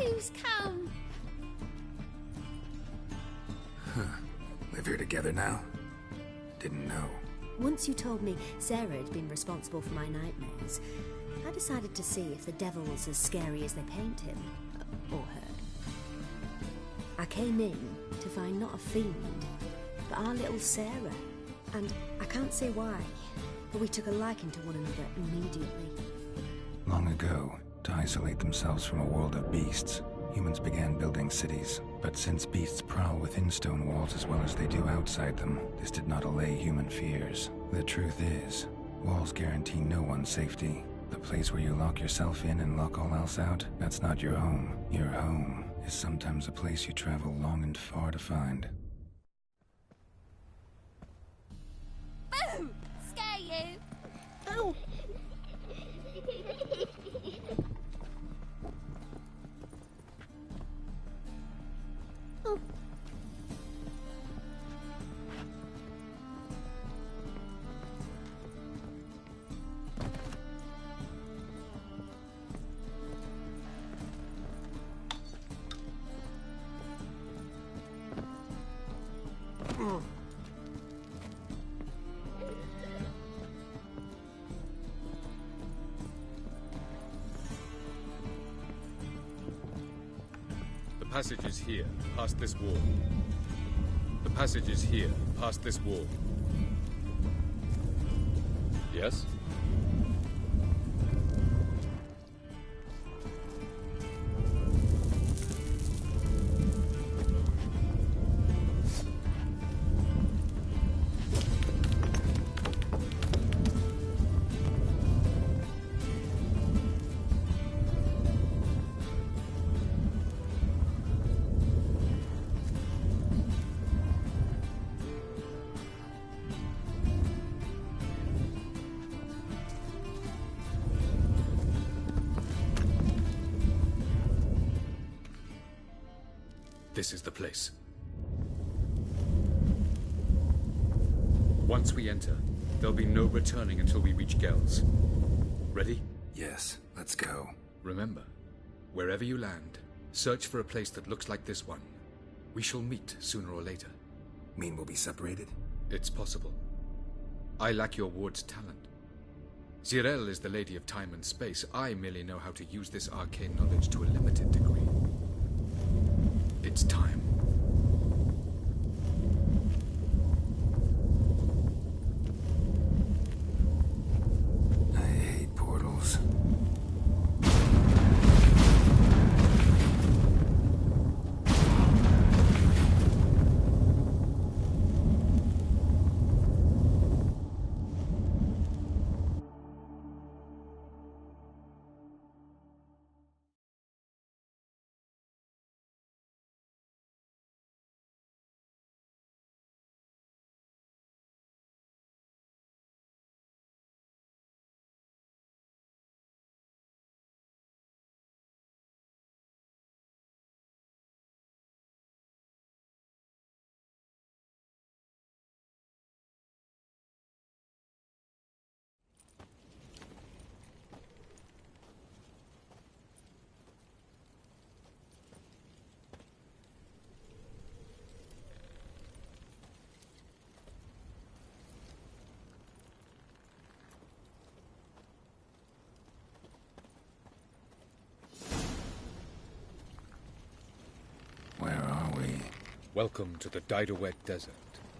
Who's come? Live here together now? Didn't know. Once you told me Sarah had been responsible for my nightmares, I decided to see if the devil's as scary as they paint him. Or her. I came in to find not a fiend, but our little Sarah. And I can't say why, but we took a liking to one another immediately. Long ago, to isolate themselves from a world of beasts, humans began building cities. But since beasts prowl within stone walls as well as they do outside them, this did not allay human fears. The truth is, walls guarantee no one's safety. The place where you lock yourself in and lock all else out, that's not your home. Your home is sometimes a place you travel long and far to find. Boo! Scare you! Ow! Oh. The passage is here, past this wall. The passage is here, past this wall. Yes? This is the place. Once we enter, there'll be no returning until we reach Gel's. Ready? Yes, let's go. Remember, wherever you land, search for a place that looks like this one. We shall meet sooner or later. Mean we'll be separated? It's possible. I lack your ward's talent. Zirel is the Lady of Time and Space. I merely know how to use this arcane knowledge to a limited degree. It's time. I hate portals. Where are we? Welcome to the Didowet Desert.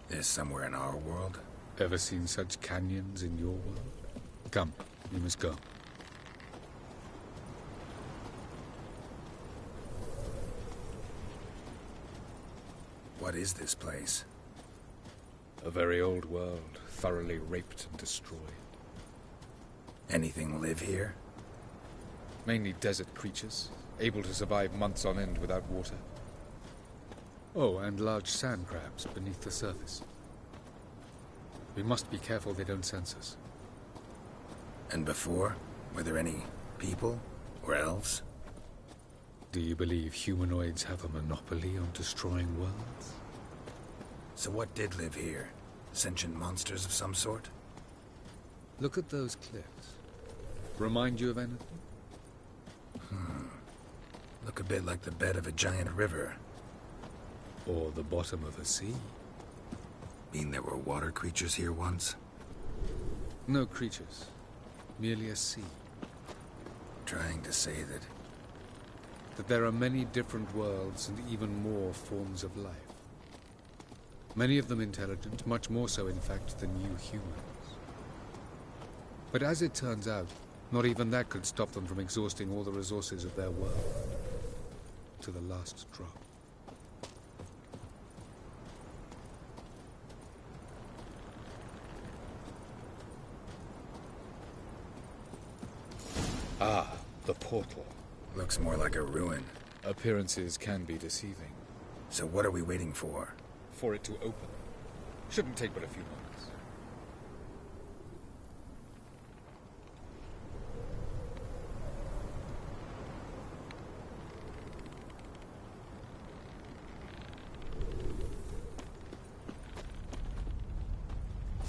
This somewhere in our world? Ever seen such canyons in your world? Come, we must go. What is this place? A very old world, thoroughly raped and destroyed. Anything live here? Mainly desert creatures, able to survive months on end without water. Oh, and large sand crabs beneath the surface. We must be careful they don't sense us. And before? Were there any people? Or elves? Do you believe humanoids have a monopoly on destroying worlds? So what did live here? Sentient monsters of some sort? Look at those cliffs. Remind you of anything? Look a bit like the bed of a giant river. Or the bottom of a sea. Mean there were water creatures here once? No creatures. Merely a sea. Trying to say That there are many different worlds and even more forms of life. Many of them intelligent, much more so in fact than you humans. But as it turns out, not even that could stop them from exhausting all the resources of their world. To the last drop. Ah, the portal. looks more like a ruin. Appearances can be deceiving. So what are we waiting for? For it to open. Shouldn't take but a few moments.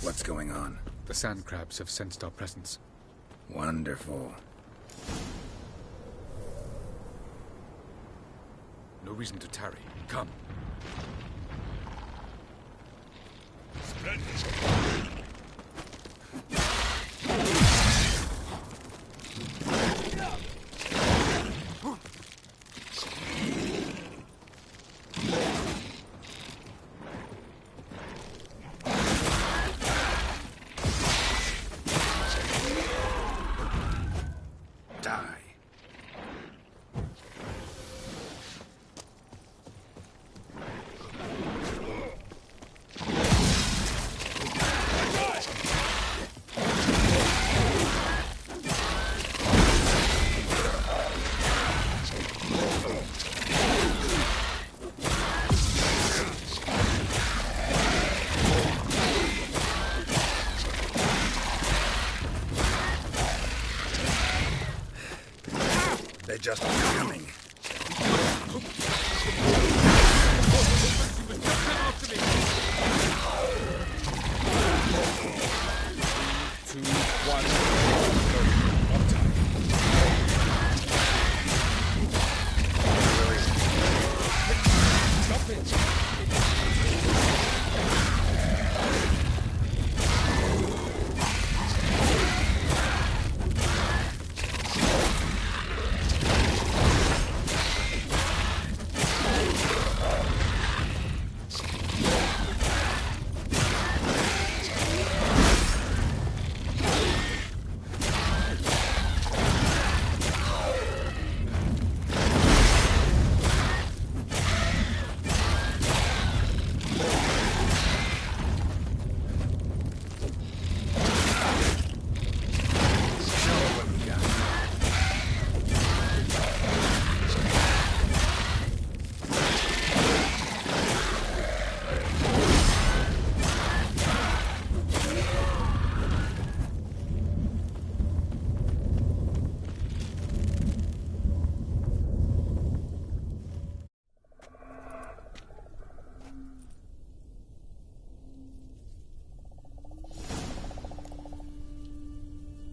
What's going on? The sand crabs have sensed our presence. Wonderful. No reason to tarry. Come. They're just coming.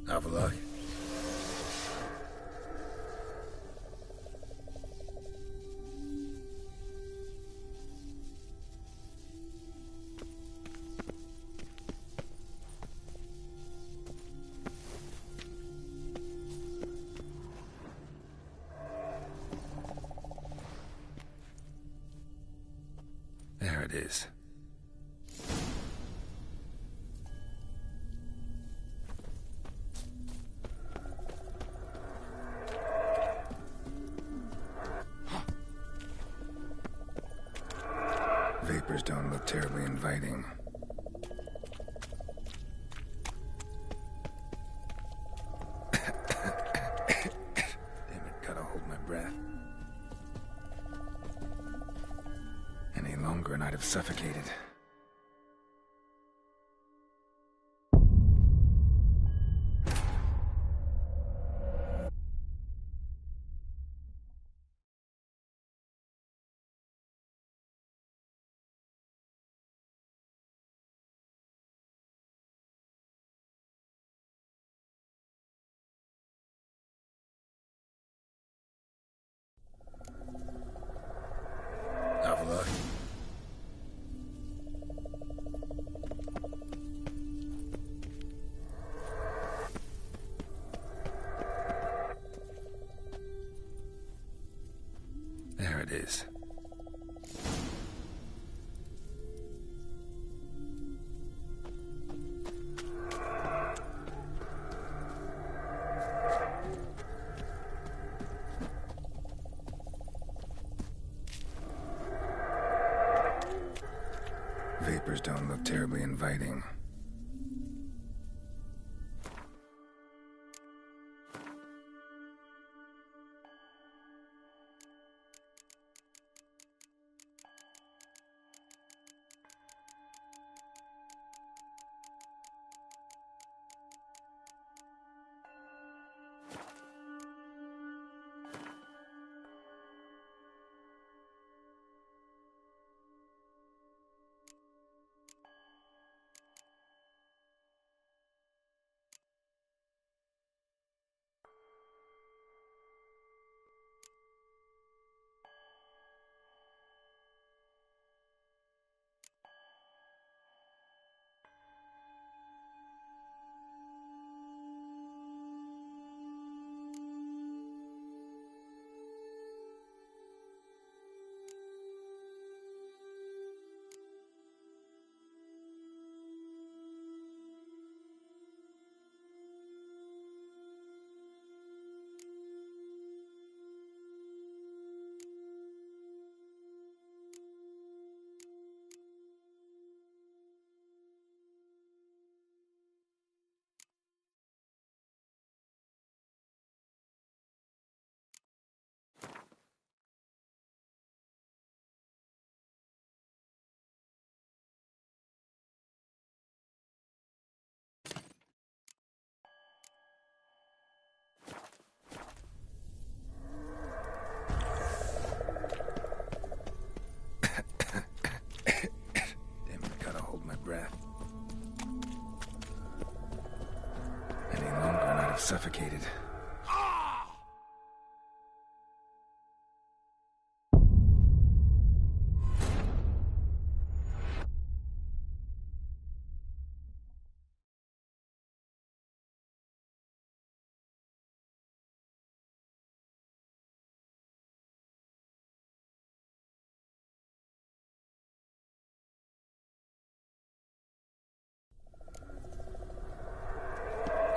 Avallac'h? There it is. Vapors don't look terribly inviting. Damn it, gotta hold my breath. Any longer and I'd have suffocated. There it is. Vapors don't look terribly inviting. Suffocated.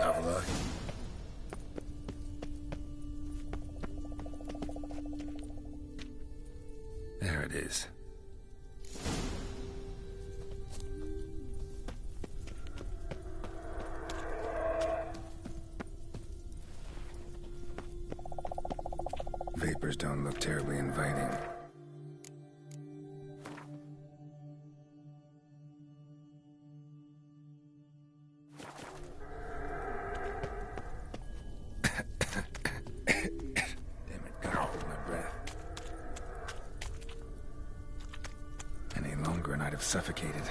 Avila. There it is. Vapors don't look terribly inviting. I'd have suffocated.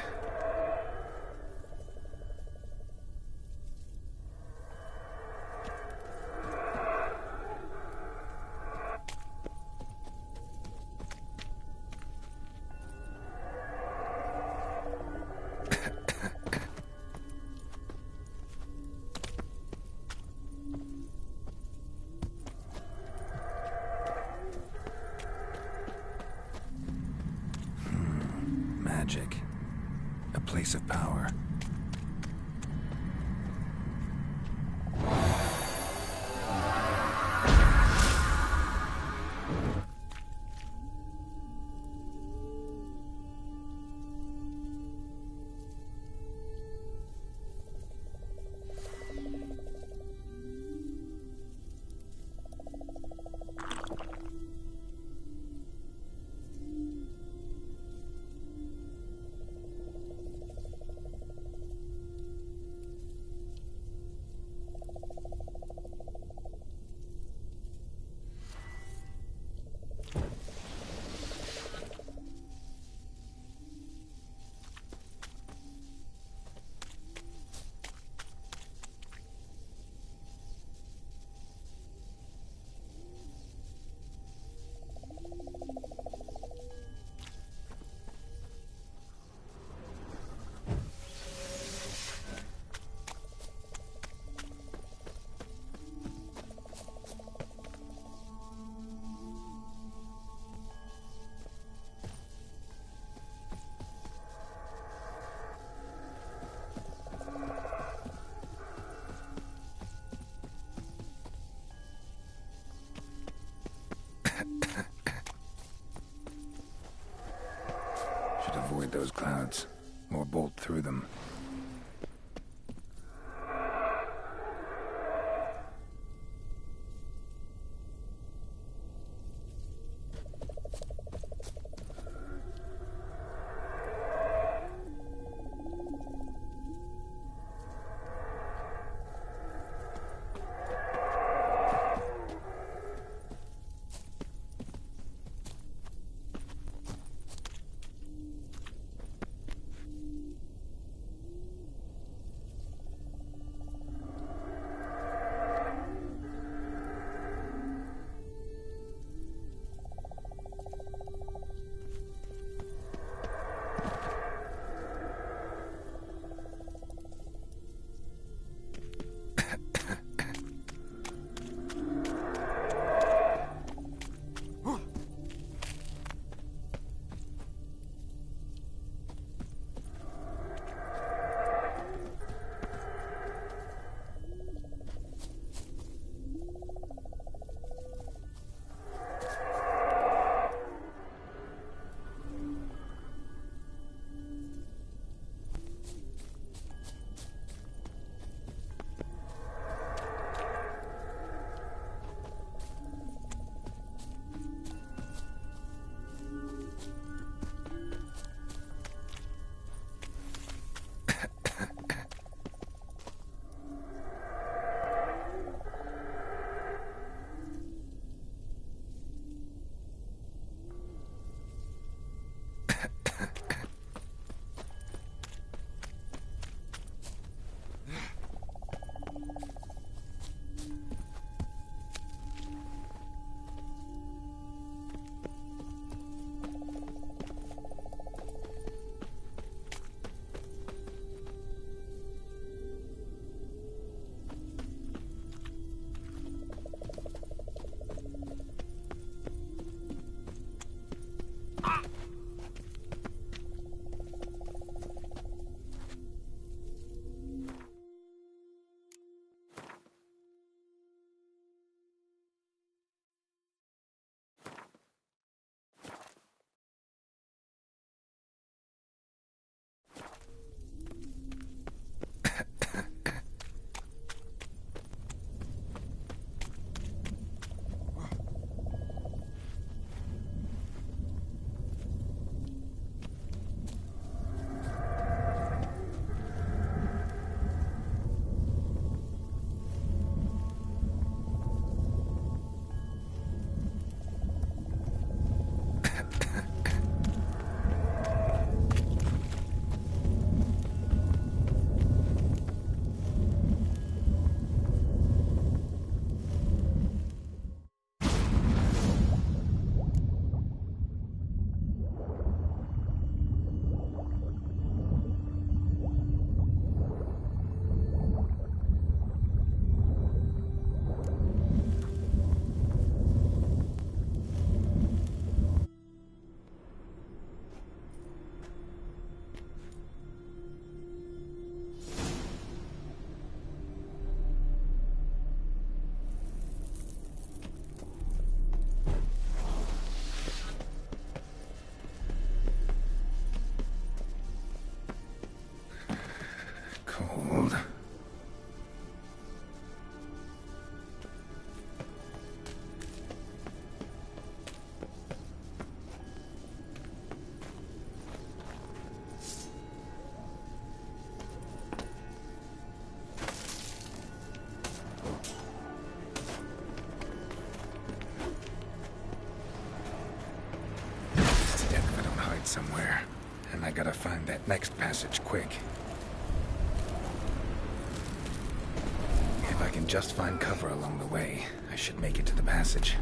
Magic. A place of power. avoid those clouds, or bolt through them. Somewhere, and I gotta find that next passage quick. If I can just find cover along the way, I should make it to the passage.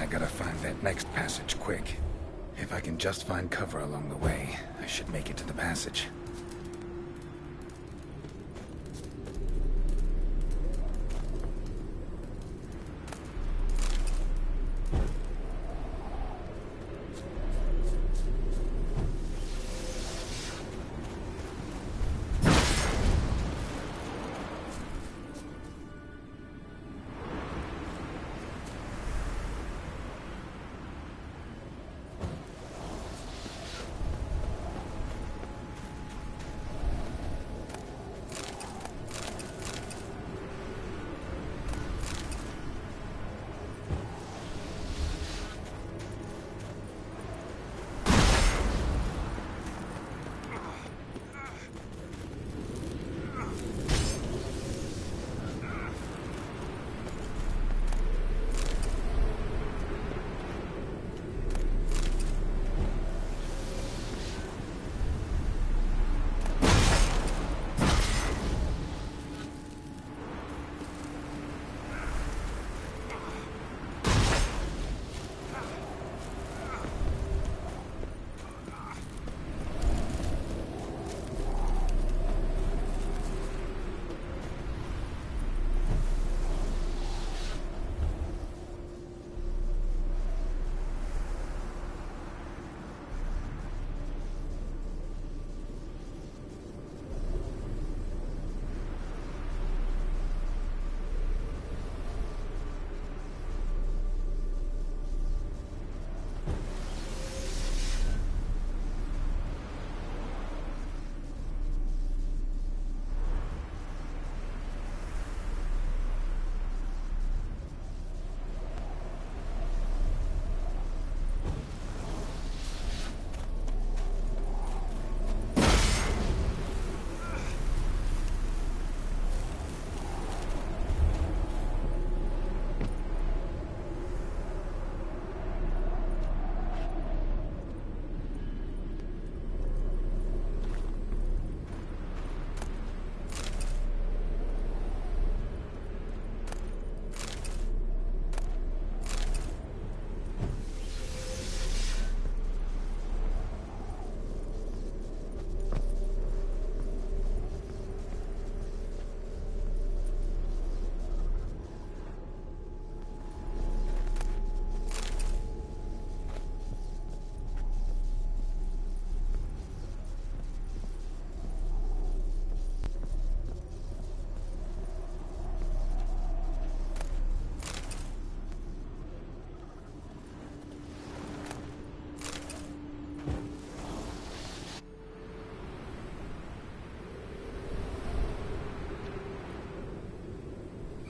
I gotta find that next passage quick. If I can just find cover along the way, I should make it to the passage.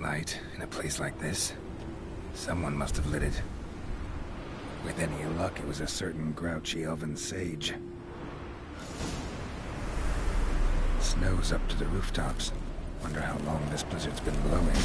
Light in a place like this? Someone must have lit it. With any luck, it was a certain grouchy elven sage. Snow's up to the rooftops. Wonder how long this blizzard's been blowing.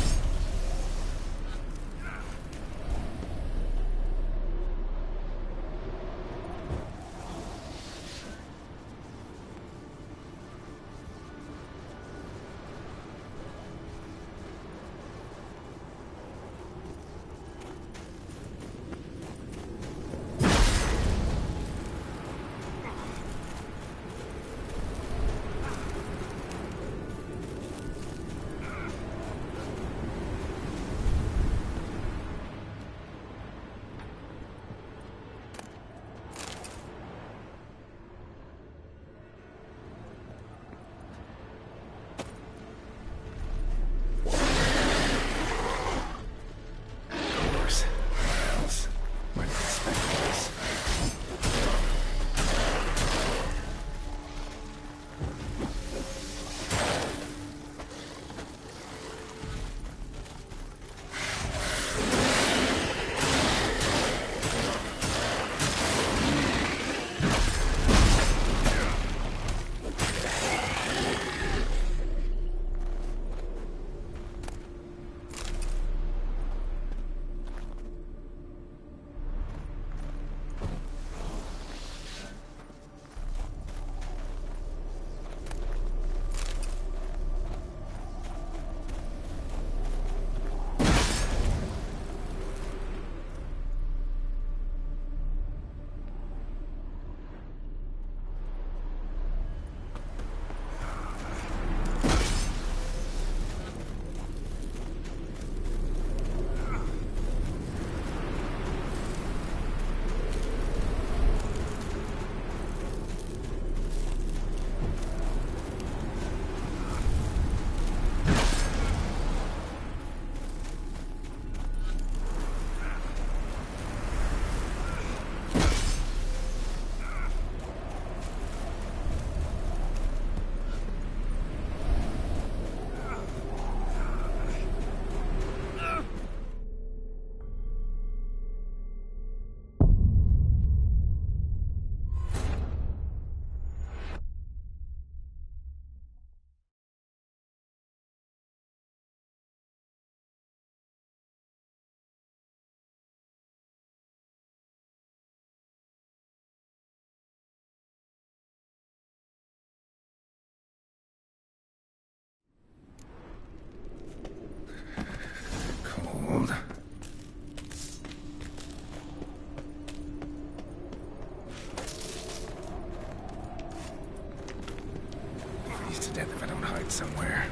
exit somewhere,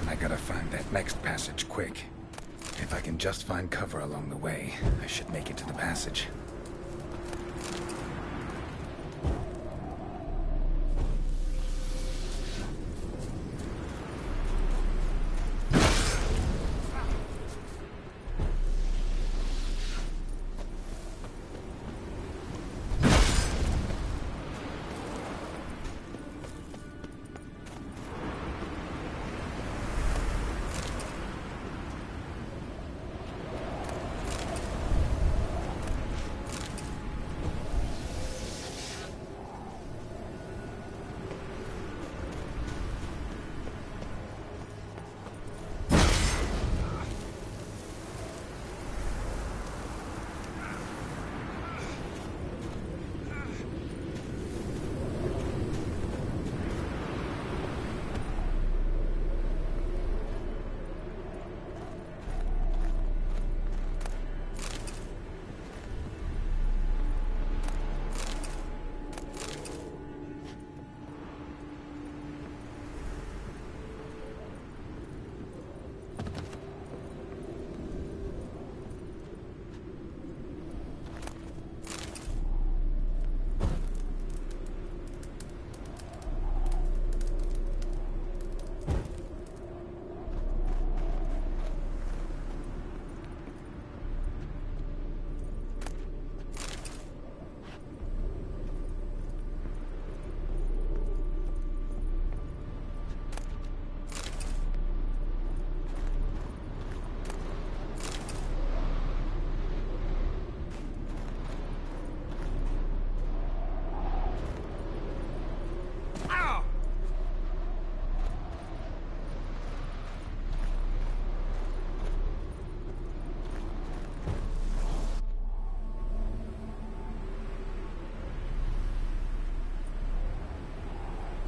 and I gotta find that next passage quick. If I can just find cover along the way, I should make it to the passage.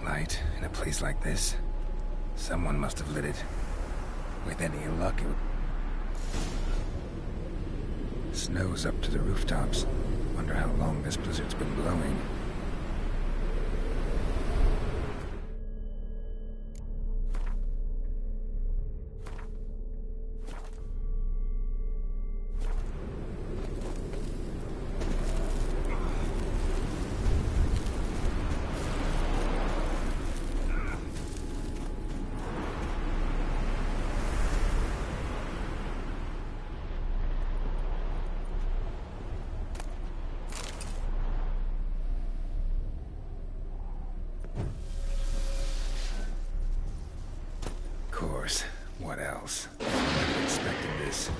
Light in a place like this. Someone must have lit it. With any luck, it would... Snow's up to the rooftops. Wonder how long this blizzard's been blowing. What else? I wasn't expecting this.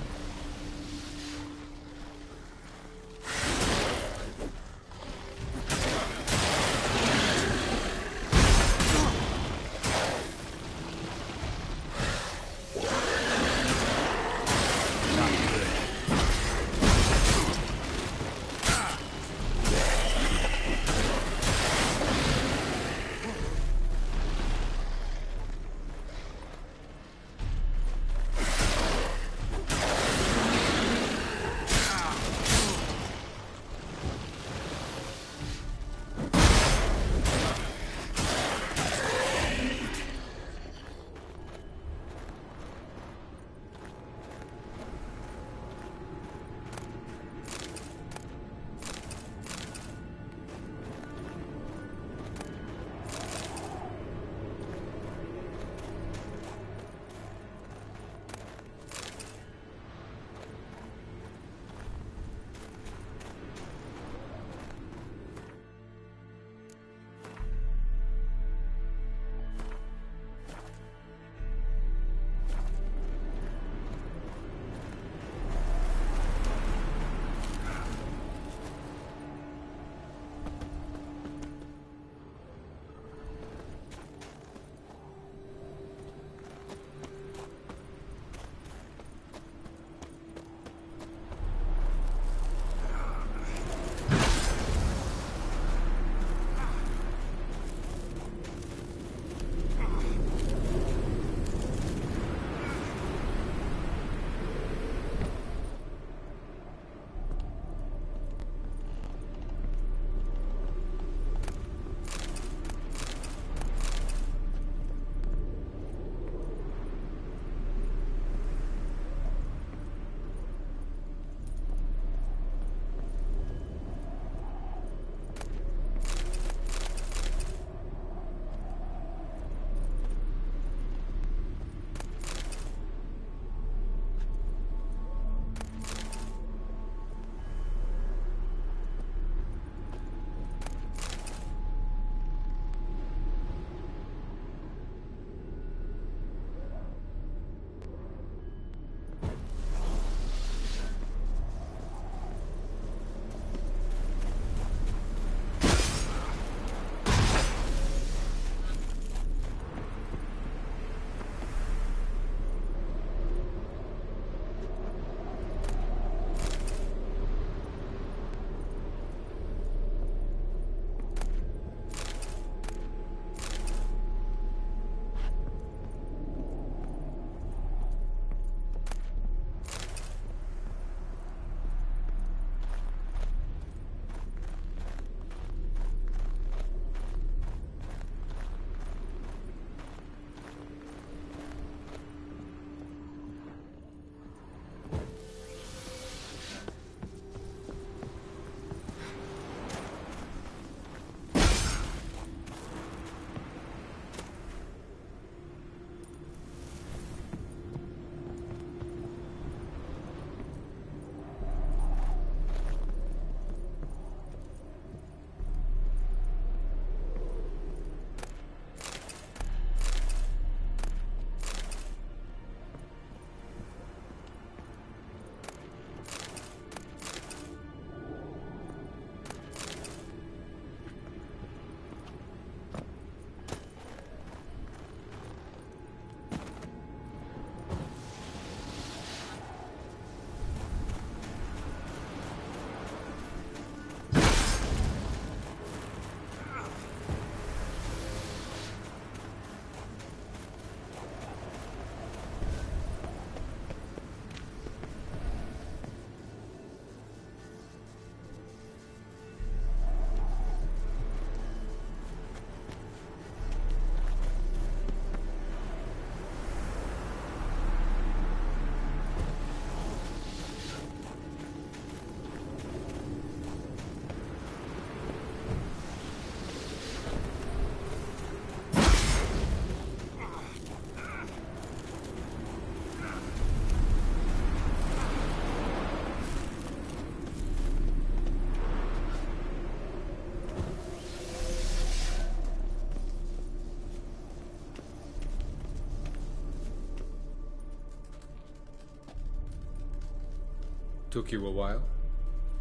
Took you a while?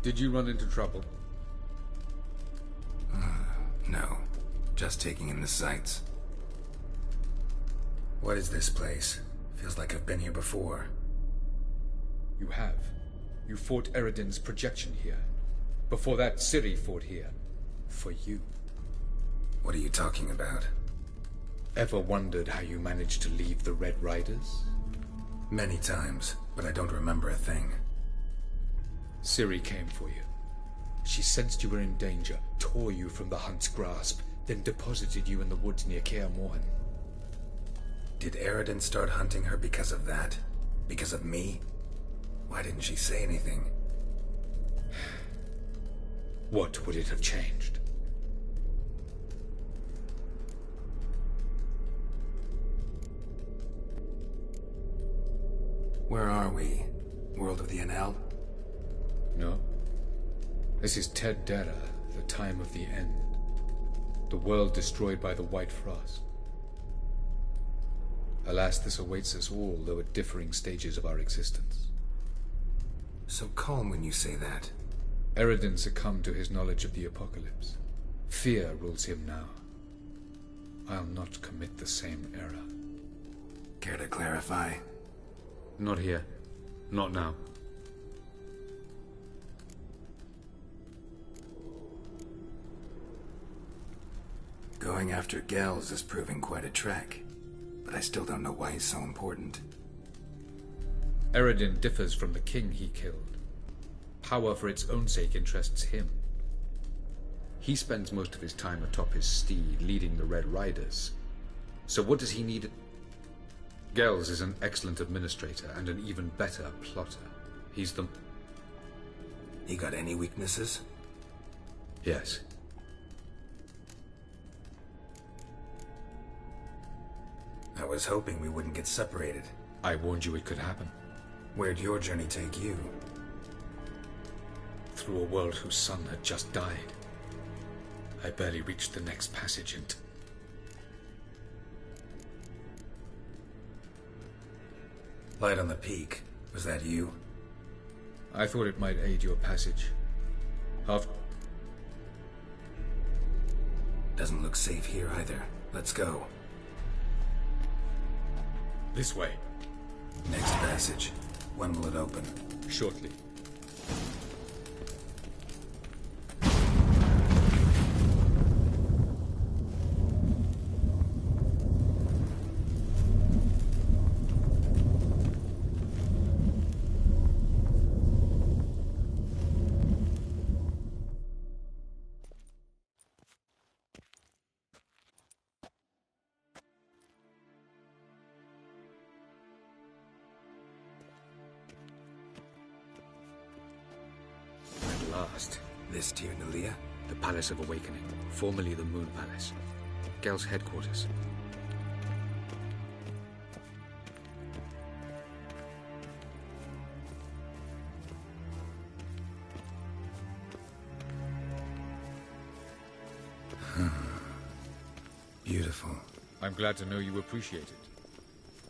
Did you run into trouble? No. Just taking in the sights. What is this place? Feels like I've been here before. You have. You fought Eredin's projection here. Before that, Ciri fought here. For you. What are you talking about? Ever wondered how you managed to leave the Red Riders? Many times, but I don't remember a thing. Ciri came for you. She sensed you were in danger, tore you from the Hunt's grasp, then deposited you in the woods near Kaer Morhen. Did Eredin start hunting her because of that? Because of me? Why didn't she say anything? What would it have changed? Where are we? World of the Enel? No. This is Ted Dera, the time of the end. The world destroyed by the White Frost. Alas, this awaits us all, though at differing stages of our existence. So calm when you say that. Eredin succumbed to his knowledge of the apocalypse. Fear rules him now. I'll not commit the same error. Care to clarify? Not here. Not now. Going after Gels is proving quite a trek, but I still don't know why he's so important. Eredin differs from the king he killed. Power for its own sake interests him. He spends most of his time atop his steed, leading the Red Riders. So what does he need? Gels is an excellent administrator and an even better plotter. He's the... He got any weaknesses? Yes. I was hoping we wouldn't get separated. I warned you it could happen. Where'd your journey take you? Through a world whose sun had just died. I barely reached the next passage and... Light on the peak. Was that you? I thought it might aid your passage. Doesn't look safe here either. Let's go. This way. Next passage. When will it open? Shortly. This Tyr Nelia? The Palace of Awakening, formerly the Moon Palace. Gel's headquarters. Beautiful. I'm glad to know you appreciate it.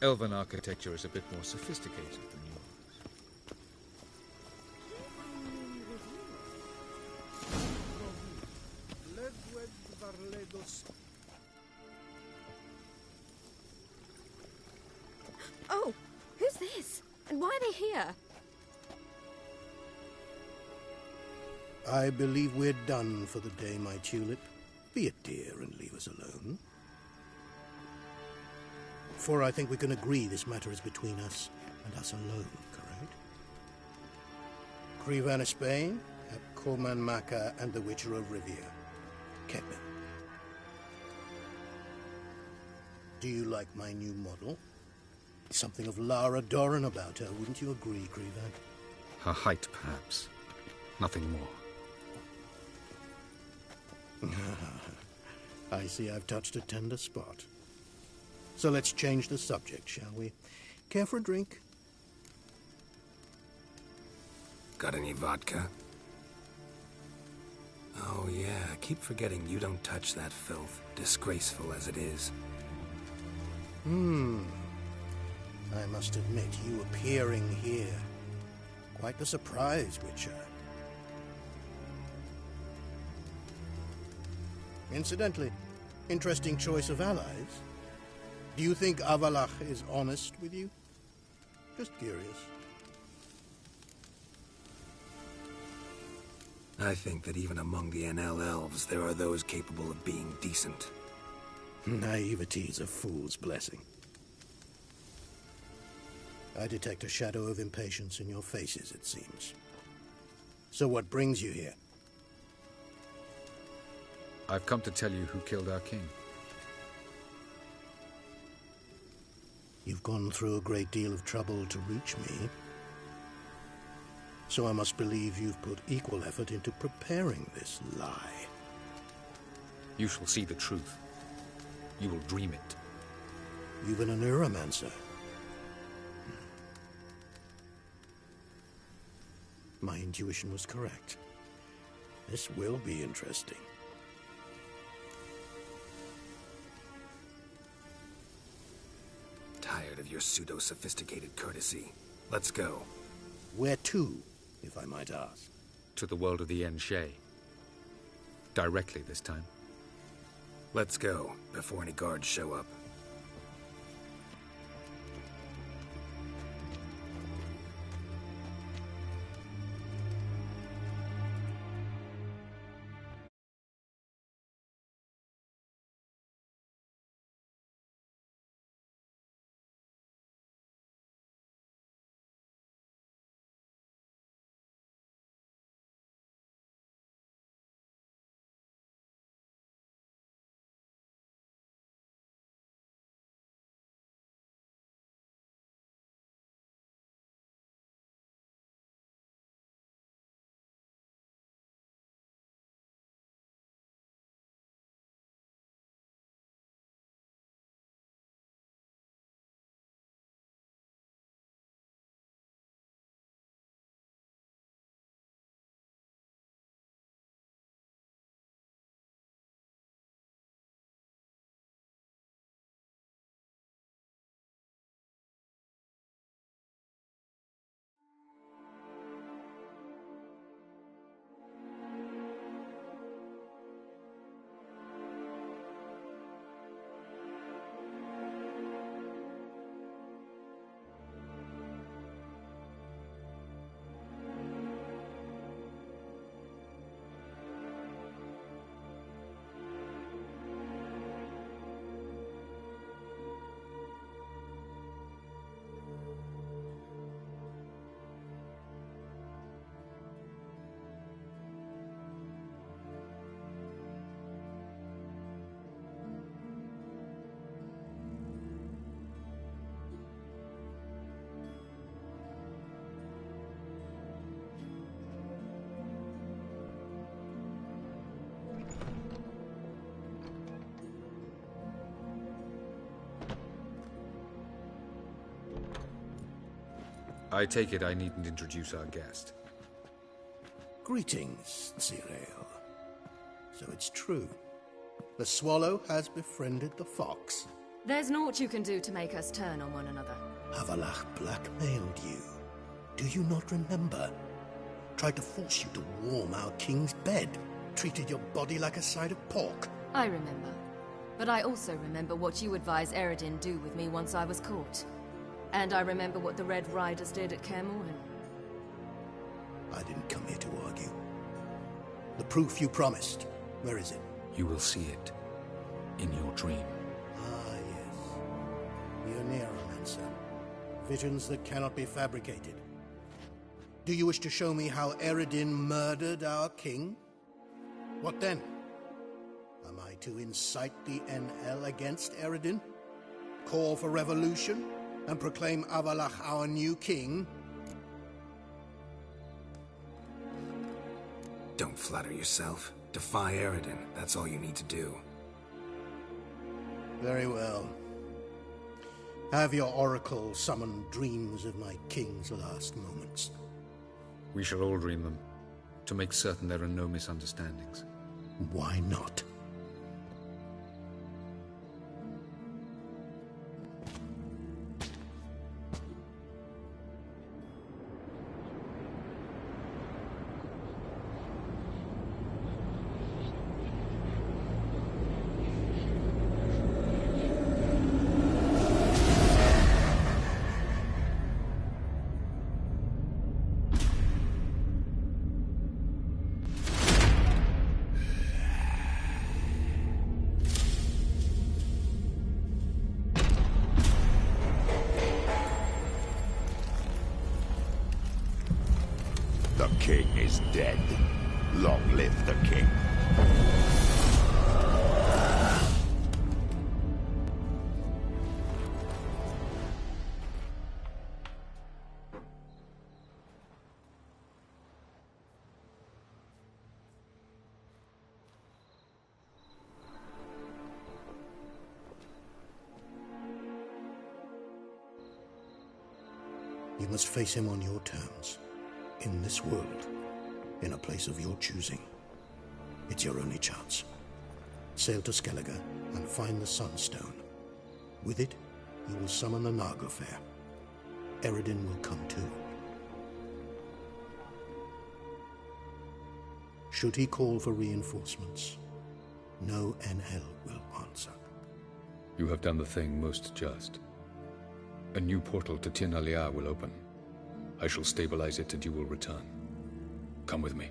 Elven architecture is a bit more sophisticated than yours. Oh, who's this? And why are they here? I believe we're done for the day, my tulip. Be a dear and leave us alone. For I think we can agree this matter is between us and us alone, correct? Krivan Spain, Coleman Maka, and the Witcher of Rivia. Kepin. Do you like my new model? Something of Lara Doran about her, wouldn't you agree, Krivan? Her height, perhaps. Nothing more. I see I've touched a tender spot. So let's change the subject, shall we? Care for a drink? Got any vodka? Oh yeah, I keep forgetting you don't touch that filth, disgraceful as it is. I must admit, you appearing here, Quite the surprise, Witcher. Incidentally, interesting choice of allies. Do you think Avallac'h is honest with you? Just curious. I think that even among the NL elves, there are those capable of being decent. Naivety is a fool's blessing. I detect a shadow of impatience in your faces, it seems. So what brings you here? I've come to tell you who killed our king. You've gone through a great deal of trouble to reach me. So I must believe you've put equal effort into preparing this lie. You shall see the truth. You will dream it. You've been a neuromancer. My intuition was correct. This will be interesting. Tired of your pseudo-sophisticated courtesy. Let's go. Where to, if I might ask? To the world of the Enshe. Directly this time. Let's go, before any guards show up. I take it I needn't introduce our guest. Greetings, Cyril. So it's true. The swallow has befriended the fox. There's naught you can do to make us turn on one another. Avallac'h blackmailed you. Do you not remember? Tried to force you to warm our king's bed. Treated your body like a side of pork. I remember. But I also remember what you advised Eredin do with me once I was caught. And I remember what the Red Riders did at Kaer Morhen. I didn't come here to argue. The proof you promised, where is it? You will see it in your dream. Ah, yes. The Oneiromancer. Visions that cannot be fabricated. Do you wish to show me how Eredin murdered our king? What then? Am I to incite the NL against Eredin? Call for revolution? And proclaim Avallac'h our new king? Don't flatter yourself. Defy Eredin. That's all you need to do. Very well. Have your oracle summon dreams of my king's last moments. We shall all dream them, to make certain there are no misunderstandings. Why not? king is dead. Long live the king. You must face him on your terms. In this world. In a place of your choosing. It's your only chance. Sail to Skellige and find the Sunstone. With it, you will summon the Naga Fair. Eredin will come too. Should he call for reinforcements, no NL will answer. You have done the thing most just. A new portal to Tir na Liar will open. I shall stabilize it and you will return. Come with me.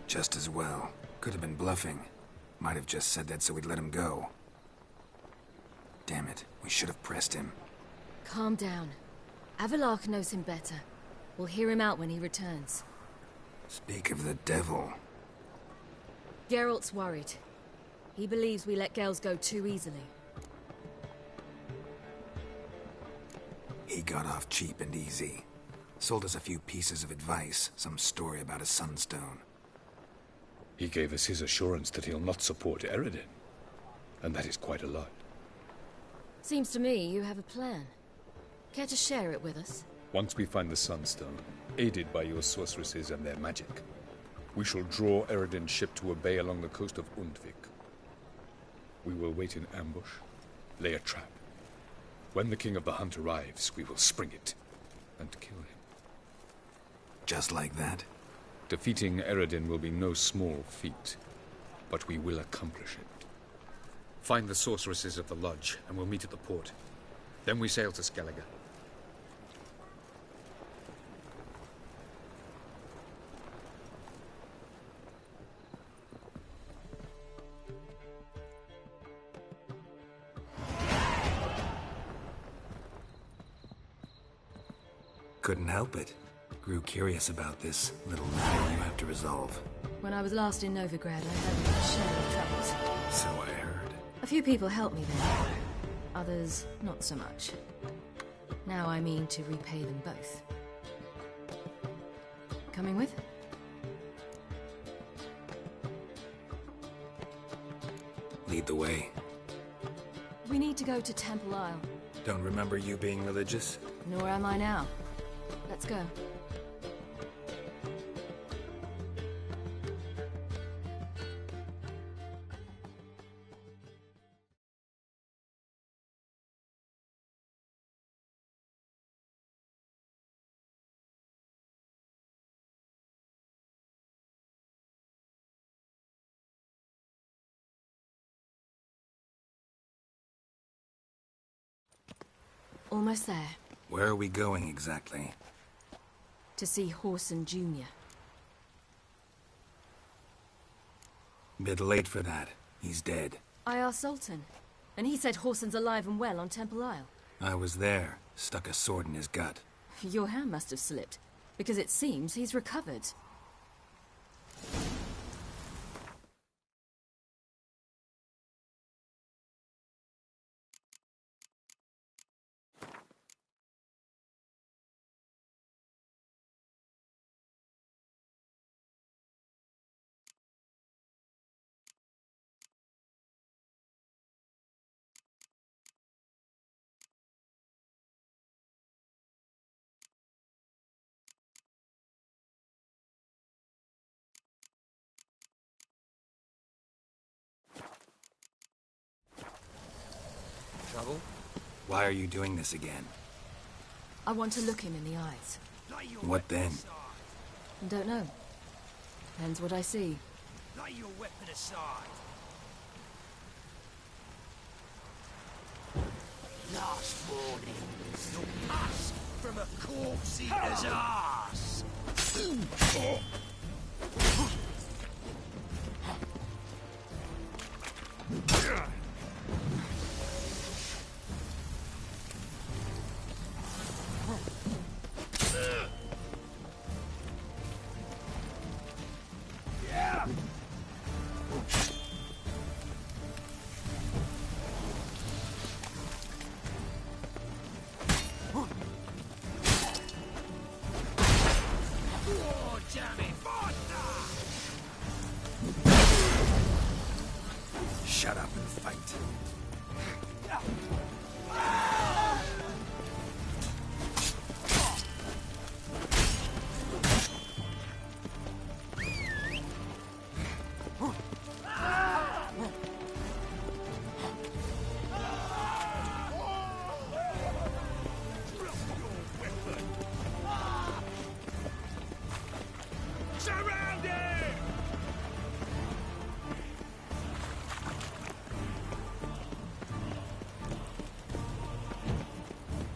Just as well. Could have been bluffing. Might have just said that so we'd let him go. Damn it, we should have pressed him. Calm down. Avallac'h knows him better. We'll hear him out when he returns. Speak of the devil. Geralt's worried. He believes we let Gels go too easily. He got off cheap and easy. Sold us a few pieces of advice, some story about a sunstone. He gave us his assurance that he'll not support Eredin. And that is quite a lot. Seems to me you have a plan. Care to share it with us? Once we find the Sunstone, aided by your sorceresses and their magic, we shall draw Eredin's ship to a bay along the coast of Undvik. We will wait in ambush, lay a trap. When the King of the Hunt arrives, we will spring it and kill him. Just like that? Defeating Eredin will be no small feat, but we will accomplish it. Find the sorceresses of the Lodge, and we'll meet at the port. Then we sail to Skellige. Couldn't help it. Grew curious about this little matter you have to resolve. When I was last in Novigrad, I had a share of troubles. So I heard. A few people helped me then. Others, not so much. Now I mean to repay them both. Coming with? Lead the way. We need to go to Temple Isle. Don't remember you being religious? Nor am I now. Let's go. Almost there. Where are we going exactly? To see Whoreson Jr. Bit late for that. He's dead. I asked Sultan, and he said Whoreson's alive and well on Temple Isle. I was there. Stuck a sword in his gut. Your hand must have slipped, because it seems he's recovered. Trouble? Why are you doing this again? I want to look him in the eyes. What then? Don't know. Depends what I see. Lay your weapon aside. Last warning. You'll pass from a corpse eater's arse. Shut up and fight.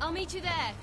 I'll meet you there.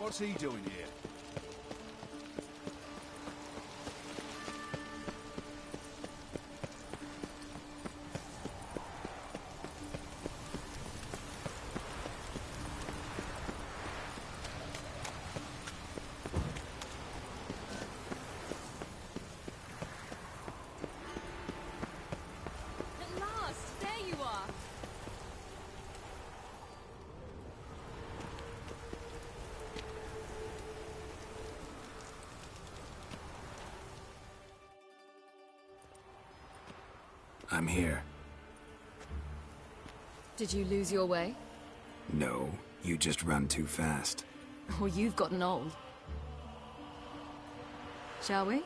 What's he doing here? At last, there you are. I'm here. Did you lose your way? No, you just run too fast. Or you've gotten old? Shall we?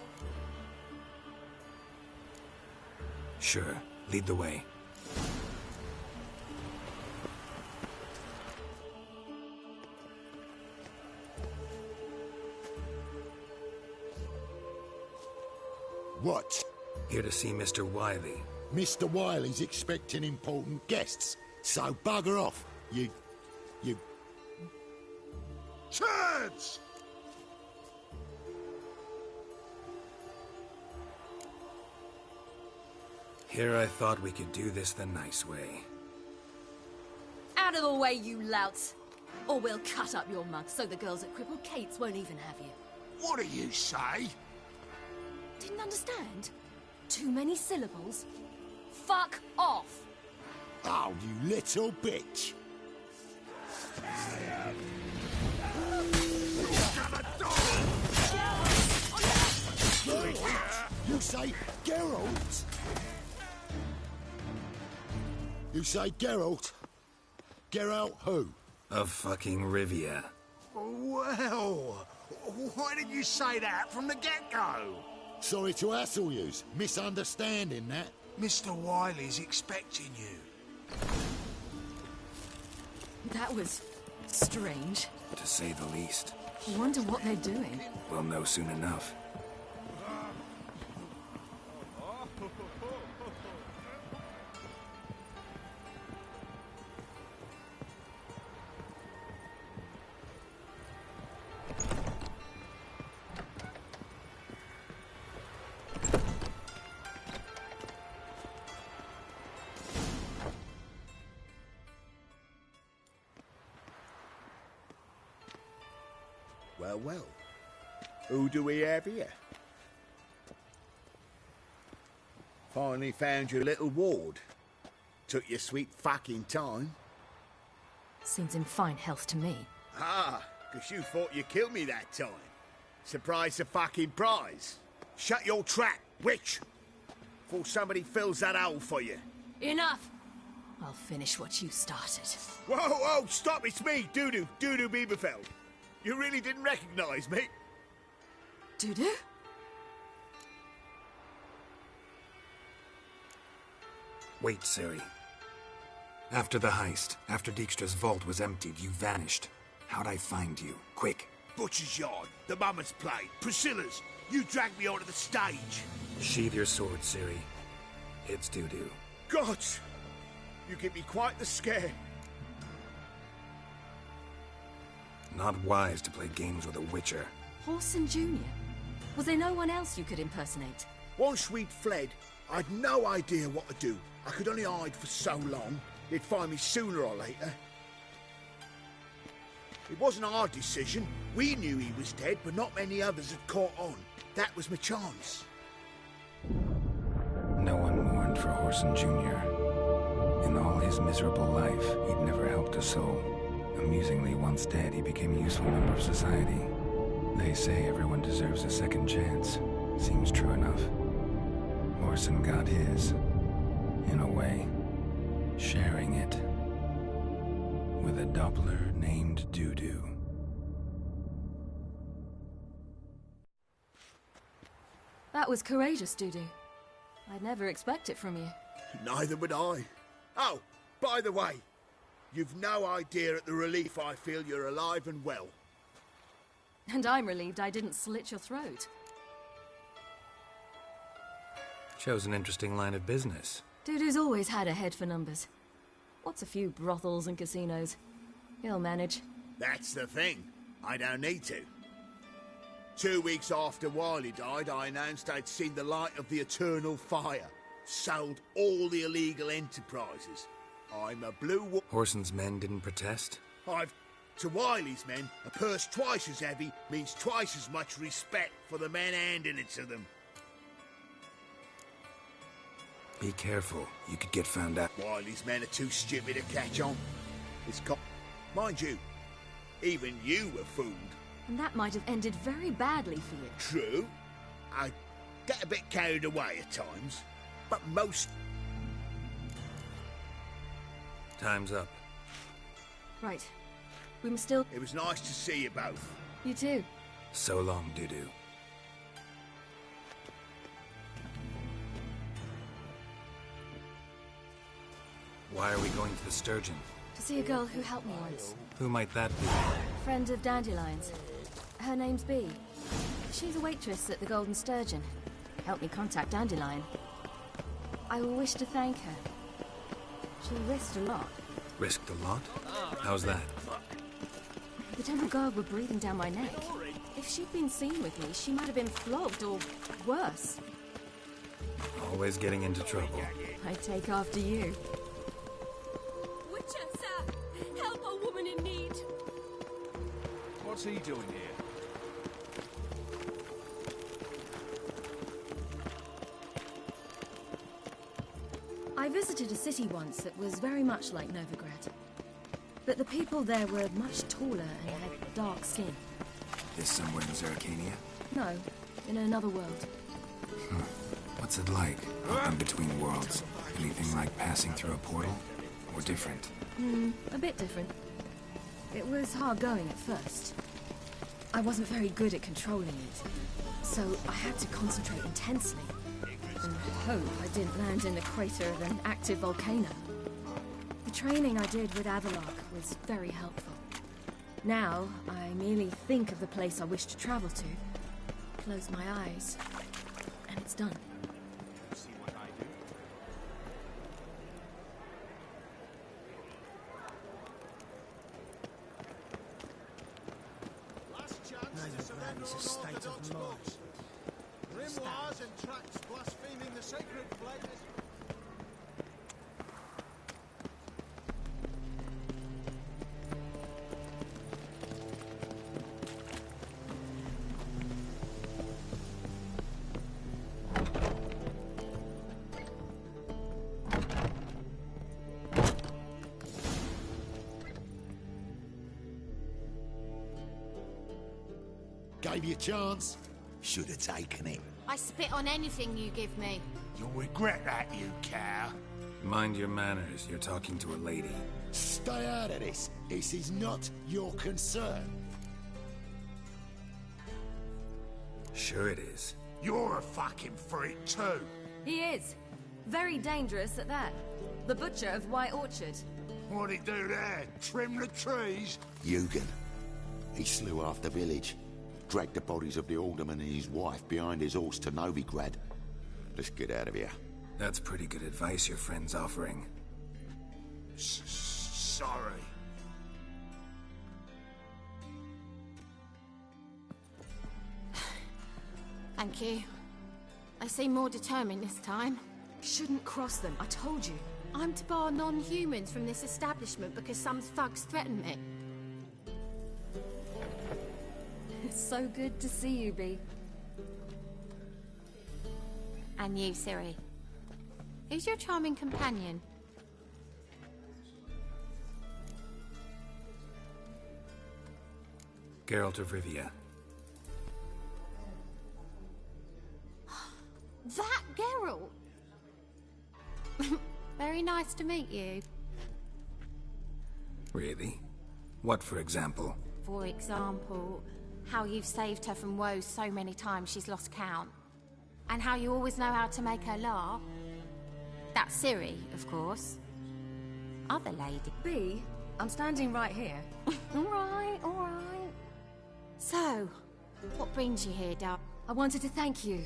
Sure, lead the way. What? Here to see Mr. Wiley. Mr. Wiley's expecting important guests, so bugger off, you... Chads! Here I thought we could do this the nice way. Out of the way, you louts! Or we'll cut up your mug so the girls at Cripple Kate's won't even have you. What do you say? Didn't understand? Too many syllables? Fuck off! Oh, you little bitch! You say Geralt? You say Geralt? Geralt who? Of fucking Rivia. Well, why didn't you say that from the get-go? Sorry to hassle yous. Misunderstanding that. Mr. Wiley's expecting you. That was strange. To say the least. I wonder what they're doing. We'll know soon enough. Well, well. Who do we have here? Finally found your little ward. Took your sweet fucking time. Seems in fine health to me. Ah, 'cause you thought you killed me that time. Surprise the fucking prize. Shut your trap, witch! Before somebody fills that hole for you. Enough! I'll finish what you started. Whoa, whoa, stop, it's me, Dudu Bieberfeld. You really didn't recognize me? Dudu? Wait, Ciri. After the heist, after Dijkstra's vault was emptied, you vanished. How'd I find you? Quick. Butcher's Yard, the Mama's Plate, Priscilla's. You dragged me onto the stage. Sheathe your sword, Ciri. It's Dudu. Gods! You give me quite the scare. Not wise to play games with a witcher. Whoreson Jr.? Was there no one else you could impersonate? Once we'd fled, I'd no idea what to do. I could only hide for so long. They'd find me sooner or later. It wasn't our decision. We knew he was dead, but not many others had caught on. That was my chance. No one mourned for Whoreson Jr. In all his miserable life, he'd never helped a soul. Amusingly, once dead, he became a useful member of society. They say everyone deserves a second chance. Seems true enough. Whoreson got his, in a way, sharing it with a Doppler named Dudu. That was courageous, Dudu. I'd never expect it from you. Neither would I. Oh, by the way, you've no idea at the relief I feel you're alive and well. And I'm relieved I didn't slit your throat. Shows an interesting line of business. Dudu's always had a head for numbers. What's a few brothels and casinos? He'll manage. That's the thing. I don't need to. 2 weeks after Wiley died, I announced I'd seen the light of the eternal fire. Sold all the illegal enterprises. I'm a blue... Whoreson's men didn't protest? To Wiley's men, a purse twice as heavy means twice as much respect for the men handing it to them. Be careful. You could get found out. Wiley's men are too stupid to catch on. Mind you, even you were fooled. And that might have ended very badly for you. True. I get a bit carried away at times, but most... Time's up. Right. We must still... It was nice to see you both. You too. So long, Dudu. Why are we going to the Sturgeon? To see a girl who helped me once. Who might that be? Friend of Dandelion's. Her name's Bee. She's a waitress at the Golden Sturgeon. Helped me contact Dandelion. I will wish to thank her. She risked a lot. Risked a lot? How's that? The Temple Guard were breathing down my neck. If she'd been seen with me, she might have been flogged or worse. Always getting into trouble. I take after you. Witcher, sir! Help a woman in need! What's he doing here? I visited a city once that was very much like Novigrad. But the people there were much taller and had dark skin. This somewhere in Zerrikania? No, in another world. What's it like, hopping between worlds? Anything like passing through a portal? Or different? A bit different. It was hard going at first. I wasn't very good at controlling it, so I had to concentrate intensely. And hope I didn't land in the crater of an active volcano. The training I did with Avallac'h was very helpful. Now, I merely think of the place I wish to travel to, close my eyes, and it's done. See what I do? Last chance to surrender is a state of mind. Grimoires and tracts blaspheming the sacred flames. Gave you a chance. Should have taken it. I spit on anything you give me. You'll regret that, you cow. Mind your manners, you're talking to a lady. Stay out of this. This is not your concern. Sure it is. You're a fucking freak too. He is. Very dangerous at that. The butcher of White Orchard. What'd he do there? Trim the trees? Eugen. He slew half the village. Dragged the bodies of the alderman and his wife behind his horse to Novigrad. Let's get out of here. That's pretty good advice your friend's offering. Sorry. Thank you. They seem more determined this time. Shouldn't cross them, I told you. I'm to bar non-humans from this establishment because some thugs threaten me. It's so good to see you, Bee. And you, Ciri. Who's your charming companion? Geralt of Rivia. That Geralt! Very nice to meet you. Really? What, for example? For example, how you've saved her from woes so many times she's lost count. And how you always know how to make her laugh. That's Ciri, of course. Other lady. Bee, I'm standing right here. Alright, alright. So, what brings you here, Dal? I wanted to thank you.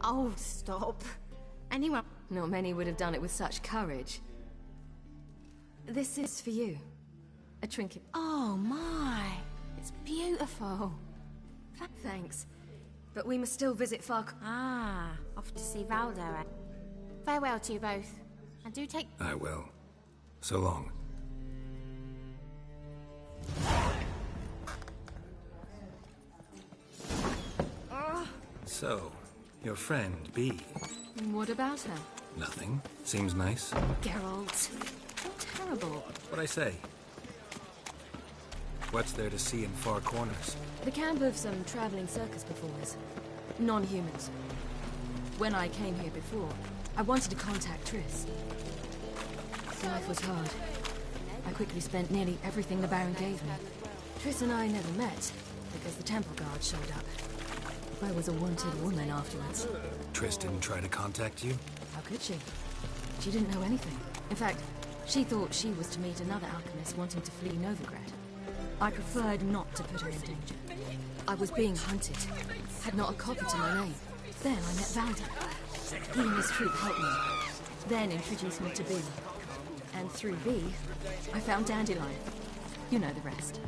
Oh, stop. Anyone... Not many would have done it with such courage. This is for you. A trinket. Oh, my. It's beautiful. Thanks. But we must still visit Fark. Ah, off to see Valdo. Farewell to you both. And do take... I will. So long. So, your friend, Bee. What about her? Nothing. Seems nice. Geralt. You're terrible. What'd I say? What's there to see in Far Corners? The camp of some traveling circus performers. Non-humans. When I came here before, I wanted to contact Triss. Life was hard. I quickly spent nearly everything the Baron gave me. Triss and I never met, because the Temple Guard showed up. I was a wanted woman afterwards. Triss didn't try to contact you? How could she? She didn't know anything. In fact, she thought she was to meet another alchemist wanting to flee Novigrad. I preferred not to put her in danger. I was being hunted. Had not a copy to my name. Then I met Valdo. He and his troop helped me. Then introduced me to Bee. And through Bee, I found Dandelion. You know the rest.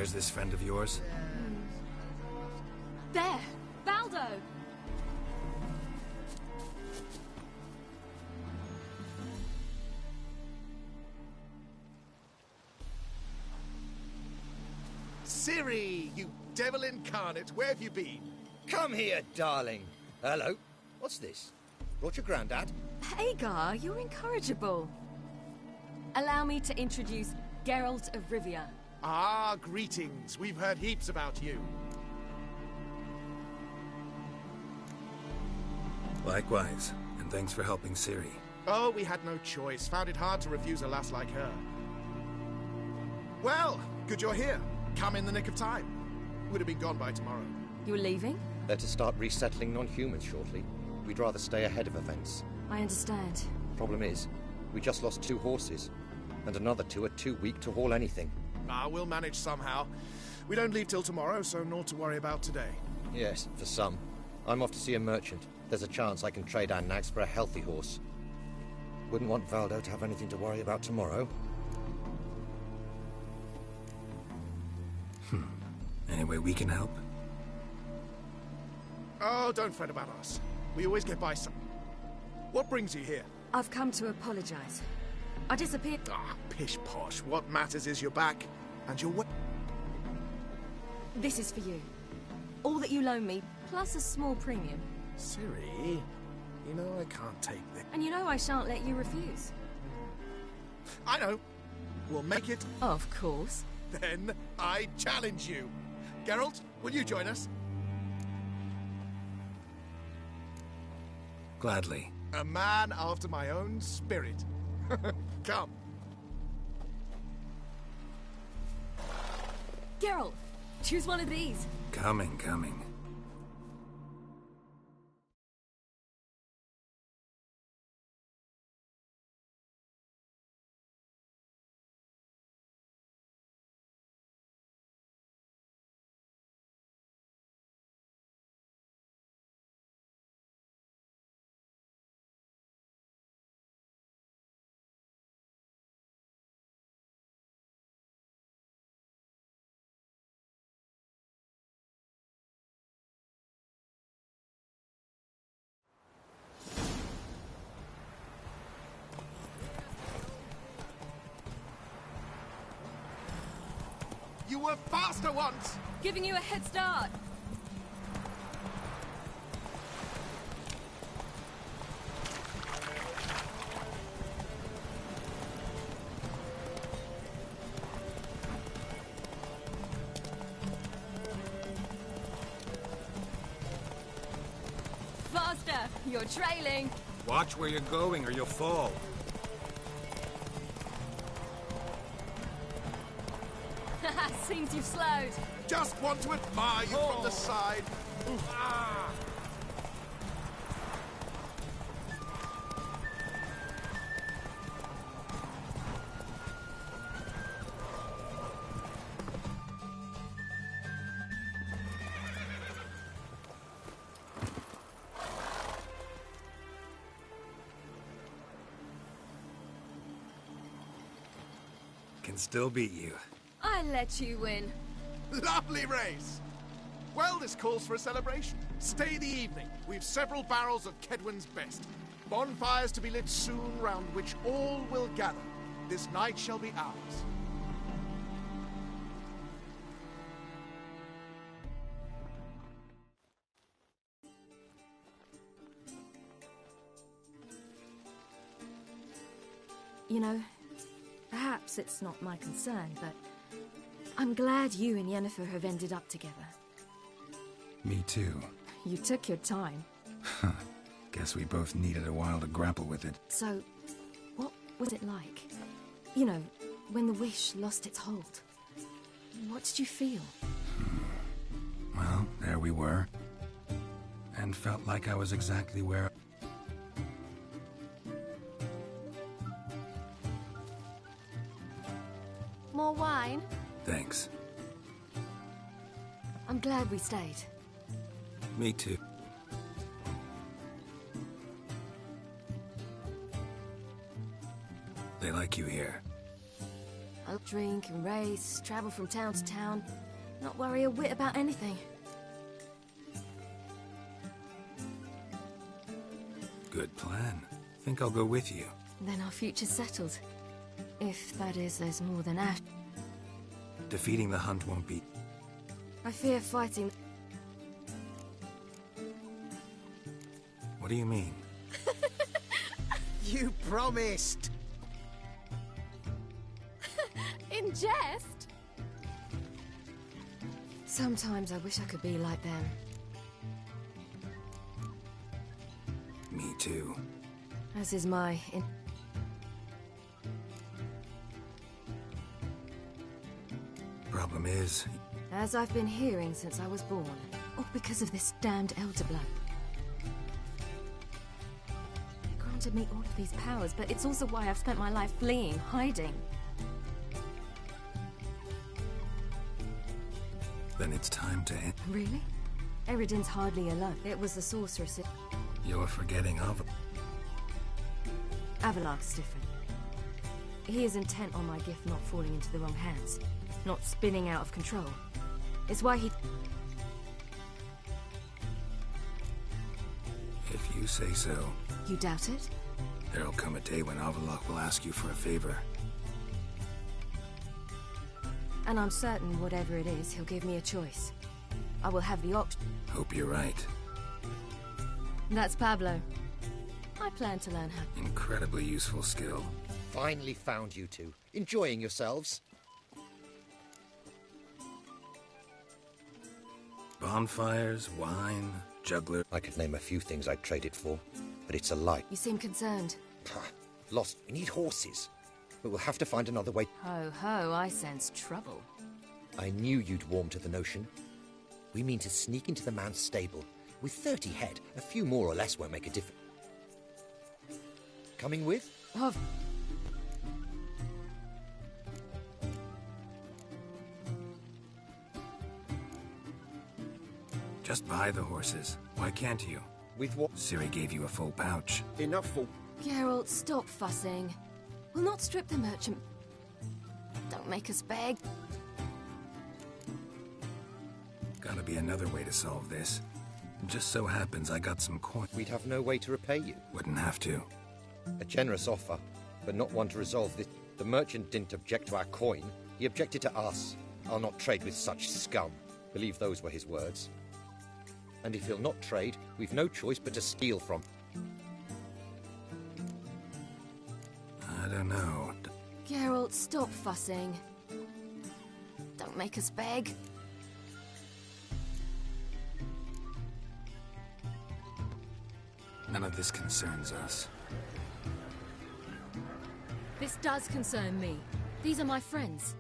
Where's this friend of yours? There! Baldo! Ciri, you devil incarnate, where have you been? Come here, darling. Hello. What's this? Brought your granddad? Hagar, you're incorrigible. Allow me to introduce Geralt of Rivia. Ah, greetings. We've heard heaps about you. Likewise, and thanks for helping Ciri. Oh, we had no choice. Found it hard to refuse a lass like her. Well, good you're here. Come in the nick of time. Would have been gone by tomorrow. You're leaving? They're to start resettling non-humans shortly. We'd rather stay ahead of events. I understand. Problem is, we just lost 2 horses, and another 2 are too weak to haul anything. Ah, we'll manage somehow. We don't leave till tomorrow, so naught to worry about today. Yes, for some. I'm off to see a merchant. There's a chance I can trade our nags for a healthy horse. Wouldn't want Valdo to have anything to worry about tomorrow. Any way we can help? Oh, don't fret about us. We always get by some... What brings you here? I've come to apologize. I disappeared... Ah, pish-posh. What matters is you're back, and you're... This is for you. All that you loan me, plus a small premium. Ciri, you know I can't take this. And you know I shan't let you refuse. I know. We'll make it. Of course. Then I challenge you. Geralt, will you join us? Gladly. A man after my own spirit. Come. Geralt, choose one of these. Coming. You were faster once! Giving you a head start. Faster! You're trailing. Watch where you're going or you'll fall. Seems you've slowed. Just want to admire you from the side. Ah. Can still beat you. I let you win. Lovely race! Well, this calls for a celebration. Stay the evening. We've several barrels of Kedwen's best. Bonfires to be lit soon, round which all will gather. This night shall be ours. You know, perhaps it's not my concern, but I'm glad you and Yennefer have ended up together. Me too. You took your time. Guess we both needed a while to grapple with it. So, what was it like? You know, when the wish lost its hold. What did you feel? Well, there we were. And felt like I was exactly where... More wine? Thanks. I'm glad we stayed. Me too. They like you here. I'll drink and race, travel from town to town, not worry a whit about anything. Good plan. Think I'll go with you. Then our future's settled. If, that is, there's more than Ash. Defeating the hunt won't be... I fear fighting... What do you mean? You promised! In jest? Sometimes I wish I could be like them. Me too. As is my... Problem is... As I've been hearing since I was born. All because of this damned Elder Blood. They granted me all of these powers, but it's also why I've spent my life fleeing, hiding. Then it's time to end. Really? Eredin's hardly alone. It was the sorceress. You're forgetting of... Avallac'h's different. He is intent on my gift not falling into the wrong hands. Not spinning out of control. It's why he... If you say so. You doubt it? There'll come a day when Avallac'h will ask you for a favor. And I'm certain whatever it is, he'll give me a choice. I will have the option. Hope you're right. That's Pablo. I plan to learn how. Incredibly useful skill. Finally found you two. Enjoying yourselves? Bonfires, wine, juggler... I could name a few things I'd trade it for, but it's a lie. You seem concerned. Lost. We need horses. But we'll have to find another way. Ho ho, I sense trouble. I knew you'd warm to the notion. We mean to sneak into the man's stable. With 30 head, a few more or less won't make a difference. Coming with? Of... Just buy the horses. Why can't you? With what? Ciri gave you a full pouch. Enough for... Geralt, stop fussing. We'll not strip the merchant. Don't make us beg. Gotta be another way to solve this. It just so happens I got some coin. We'd have no way to repay you. Wouldn't have to. A generous offer, but not one to resolve this. The merchant didn't object to our coin. He objected to us. I'll not trade with such scum. Believe those were his words. And if he'll not trade, we've no choice but to steal from... I don't know. Geralt, stop fussing. Don't make us beg. None of this concerns us. This does concern me. These are my friends.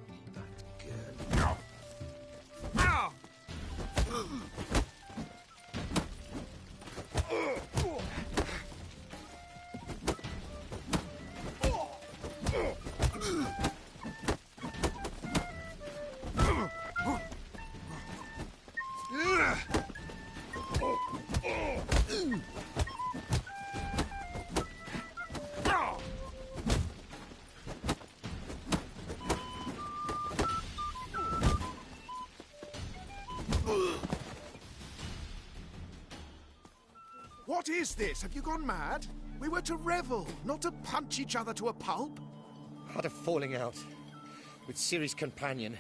What is this? Have you gone mad? We were to revel, not to punch each other to a pulp. Had a falling out with Ciri's companion.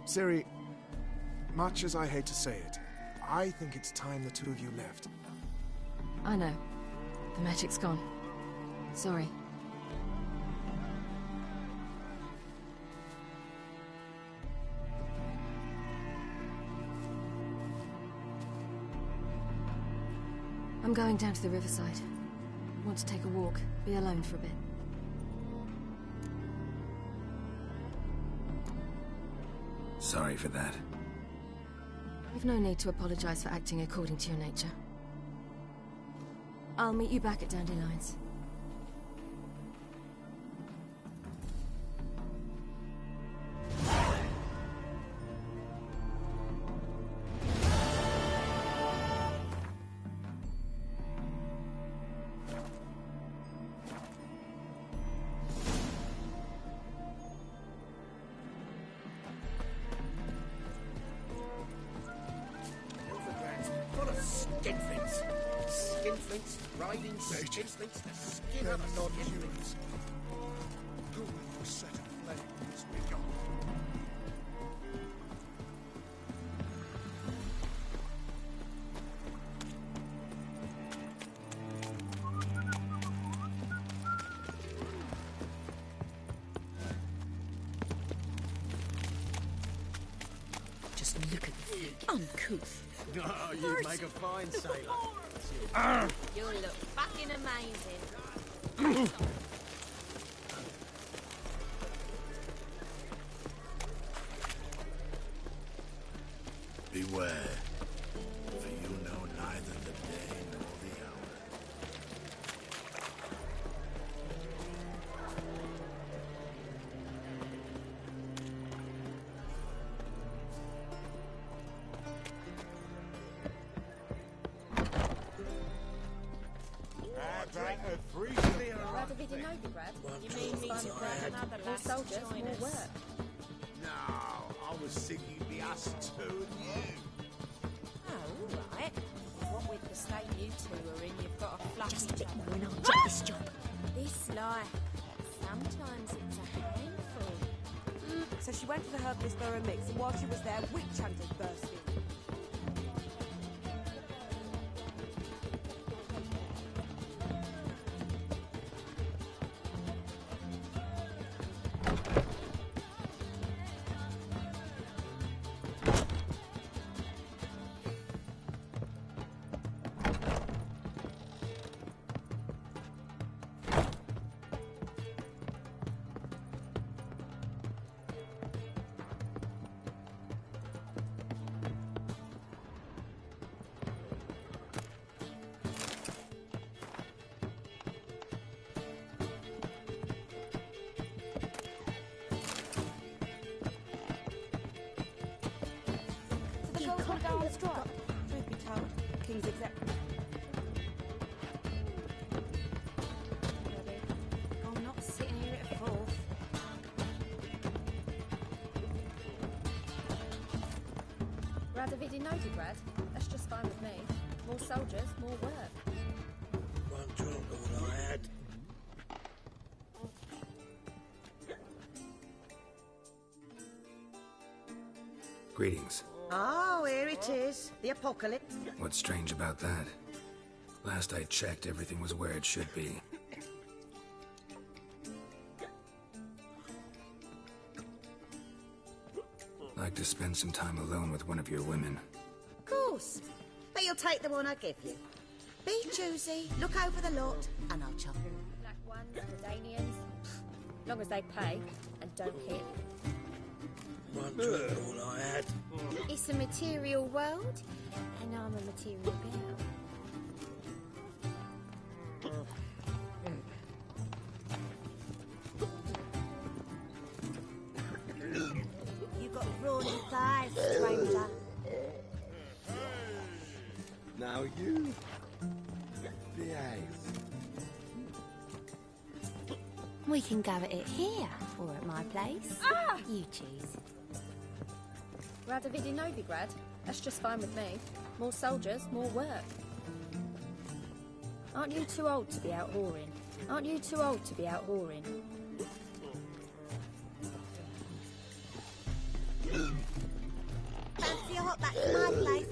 Ciri, much as I hate to say it, I think it's time the two of you left. I know. The magic's gone. Sorry. I'm going down to the riverside. Want to take a walk, be alone for a bit. Sorry for that. You've no need to apologize for acting according to your nature. I'll meet you back at Dandelions. skinflints. Skinflints, riding skinflints, the skin of a skinflint. Who will you set aflame, we go? Just look at the uncouth. Oh, you make a fine sailor. You'll look fucking amazing. Beware, for you know neither the day nor the hour. Radovid and Novigrad? You mean need to bring another more soldiers, more work? No, I was thinking it'd be us two and you. Oh, all right. What with the state you two are in, you've got a fluffy Just a bit job. more and I'll get this job. This life, sometimes it's a handful. So she went to the herbalist for a mix, and while she was there, witch hunters burst in. The girls will go on strike. Truth be told, King's executive. I'm not sitting here at a fourth. Radovid and Novigrad? That's just fine with me. More soldiers, more work. One drop all I had. Greetings. Oh, here it is. The apocalypse. What's strange about that? Last I checked, everything was where it should be. Like to spend some time alone with one of your women. Of course. But you'll take the one I give you. Be choosy, look over the lot, and I'll chop. Black ones, Redanians. Long as they pay and don't hit. One drop all I had. It's a material world, and I'm a material girl. You got brawny thighs, stranger. Now you behave. We can go at it here, or at my place. You choose. Radovid and Novigrad? That's just fine with me. More soldiers, more work. Aren't you too old to be out whoring? Aren't you too old to be out whoring? Fancy a hot back to my place?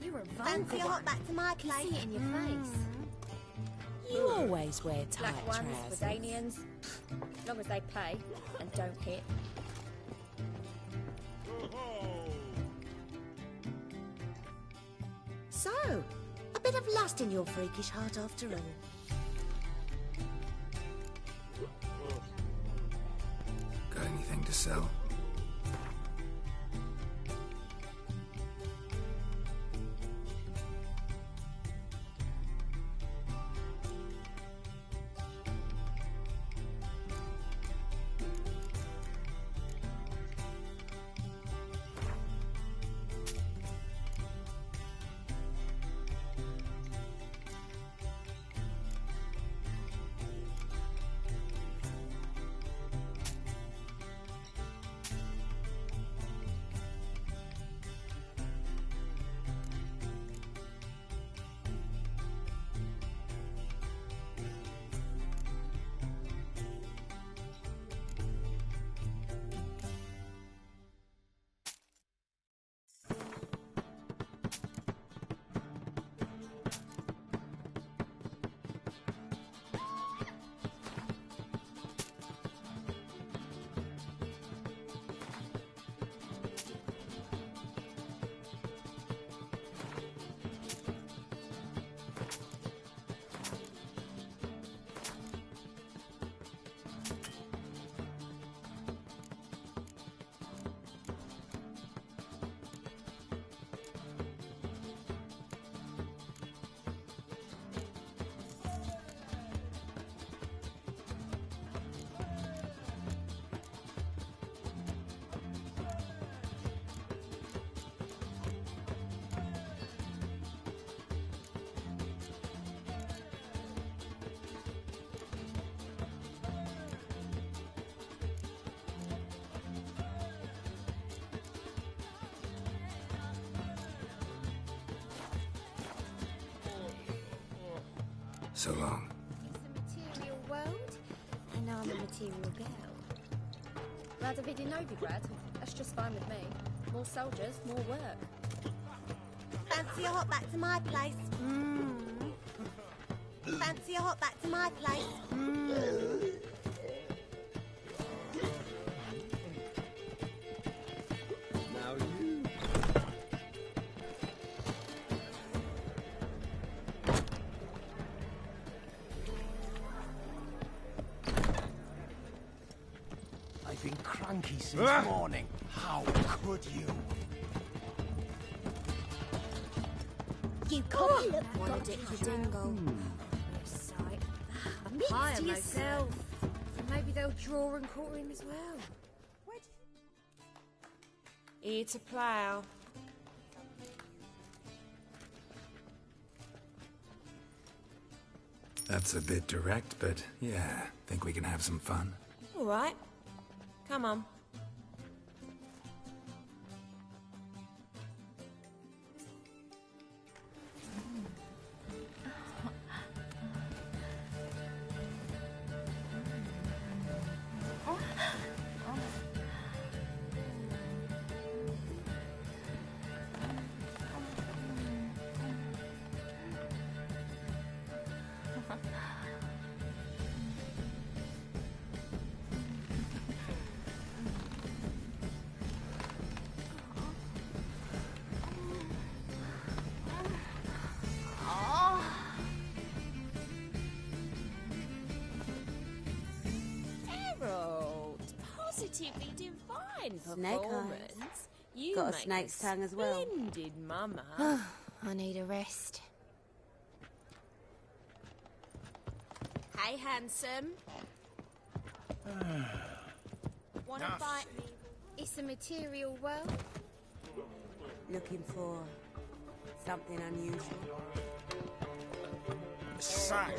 You're a Fancy a hot back to my place? See it in your face. You always wear tight Black ones, trousers. Redanians. Long as they pay and don't hit. So, a bit of lust in your freakish heart after all. Got anything to sell? So long. It's a material world, and I'm a material girl. Rada vidi Novigrad. That's just fine with me. More soldiers, more work. Fancy a hop back to my place? Fancy a hop back to my place? Now you. I've been cranky since morning. How could you? You can't look what a dick for Dingle. I'm mixed Hire to myself. yourself. So maybe they'll draw and quarter him as well. Here to plough. That's a bit direct, but yeah, think we can have some fun. All right. Come on. Harold, positively divine Snake eyes. performance. You Got a make snake's tongue as well. Splendid, Mama. I need a rest. Hey, handsome. Wanna Enough. bite me? It's a material world. Looking for something unusual. Such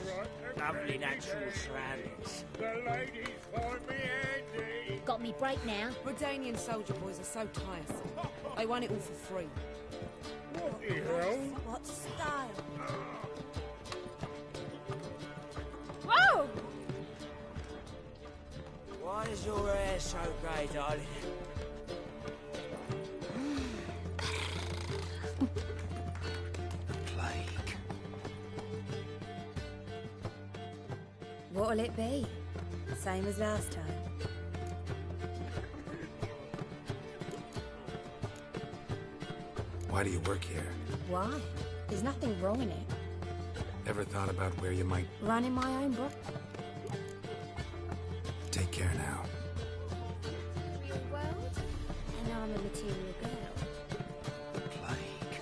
lovely natural surroundings. The ladies find me handy. Got me break now. Redanian soldier boys are so tiresome. They want it all for free. What the hell? What style? Whoa! Why is your hair so grey, darling? Plague. What'll it be? Same as last time. Why do you work here? Why? There's nothing wrong in it. Ever thought about where you might Running my own brook. take care now? Real world, and I'm a material girl. Plague.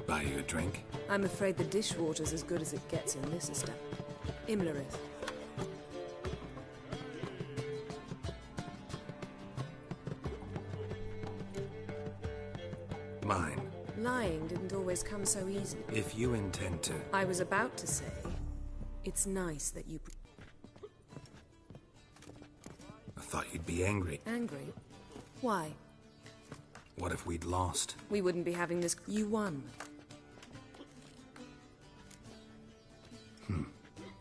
Buy you a drink? I'm afraid the dishwater's as good as it gets in this estate. Imlerith. Mine. Lying didn't always come so easy. If you intend to. I was about to say, it's nice that you... I thought you'd be angry. Angry? Why? What if we'd lost? We wouldn't be having this... You won.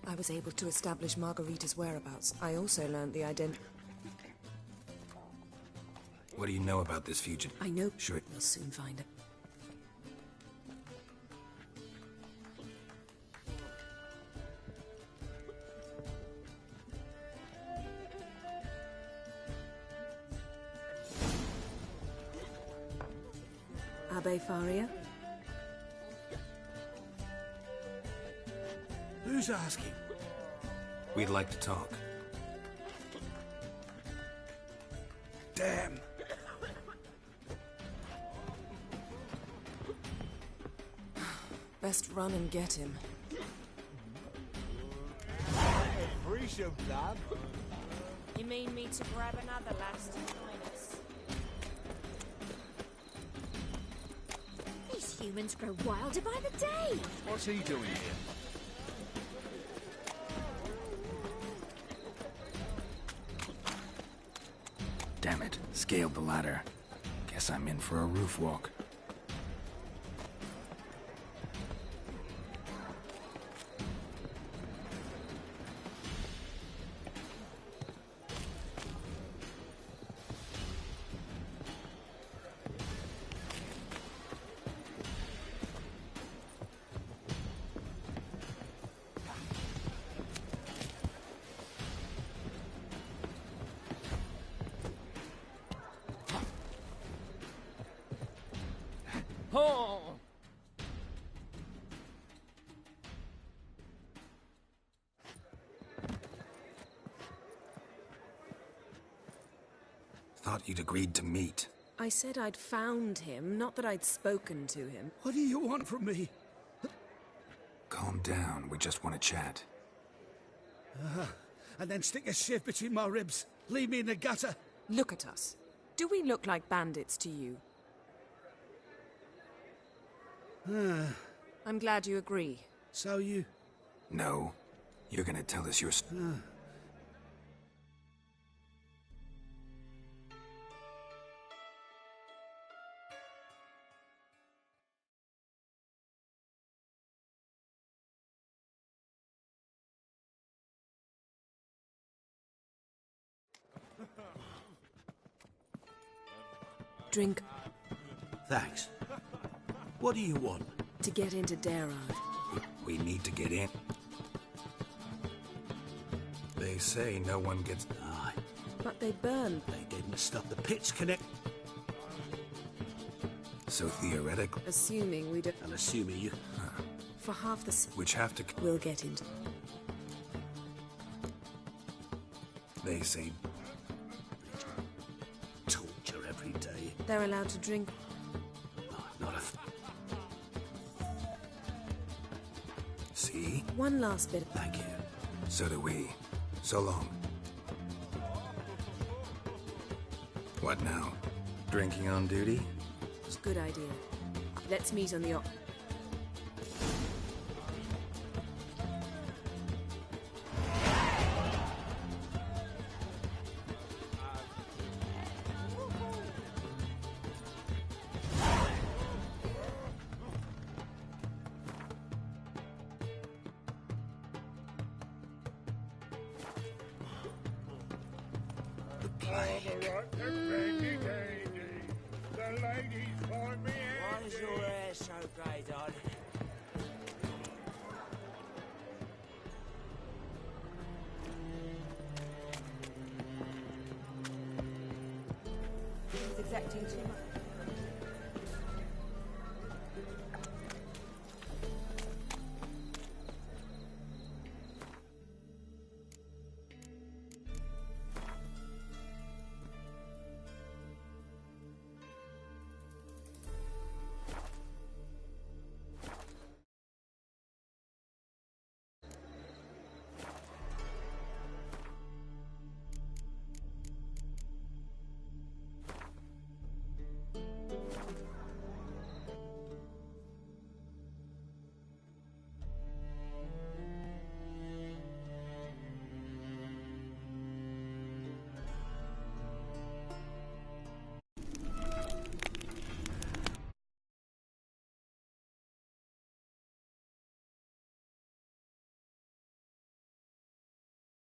I was able to establish Margarita's whereabouts. I also learned the identity... What do you know about this fugitive? I know... Sure. We'll soon find it. Abbe Faria? Who's asking? We'd like to talk. Damn. Best run and get him. Appreciate that. You mean me to grab another lass to join us? These humans grow wilder by the day. What's he doing here? Damn it. Scaled the ladder. Guess I'm in for a roof walk. Oh! Thought you'd agreed to meet. I said I'd found him, not that I'd spoken to him. What do you want from me? Calm down, we just want to chat. And then stick a shiv between my ribs. Leave me in the gutter. Look at us. Do we look like bandits to you? I'm glad you agree. So you... No. You're gonna tell us your... Drink. Thanks. What do you want? To get into Darad. We need to get in. They say no one gets... Aye. But they burn. They didn't stop. The pits connect... So theoretically... Assuming we don't... And assuming you... For half the... Which have to... We'll get into... They say... Torture every day. They're allowed to drink. Not a... See? One last bit. Thank you. So do we. So long. What now? Drinking on duty? It's a good idea. Let's meet on the op... Why's your hair so grey, darling? He's exacting too much.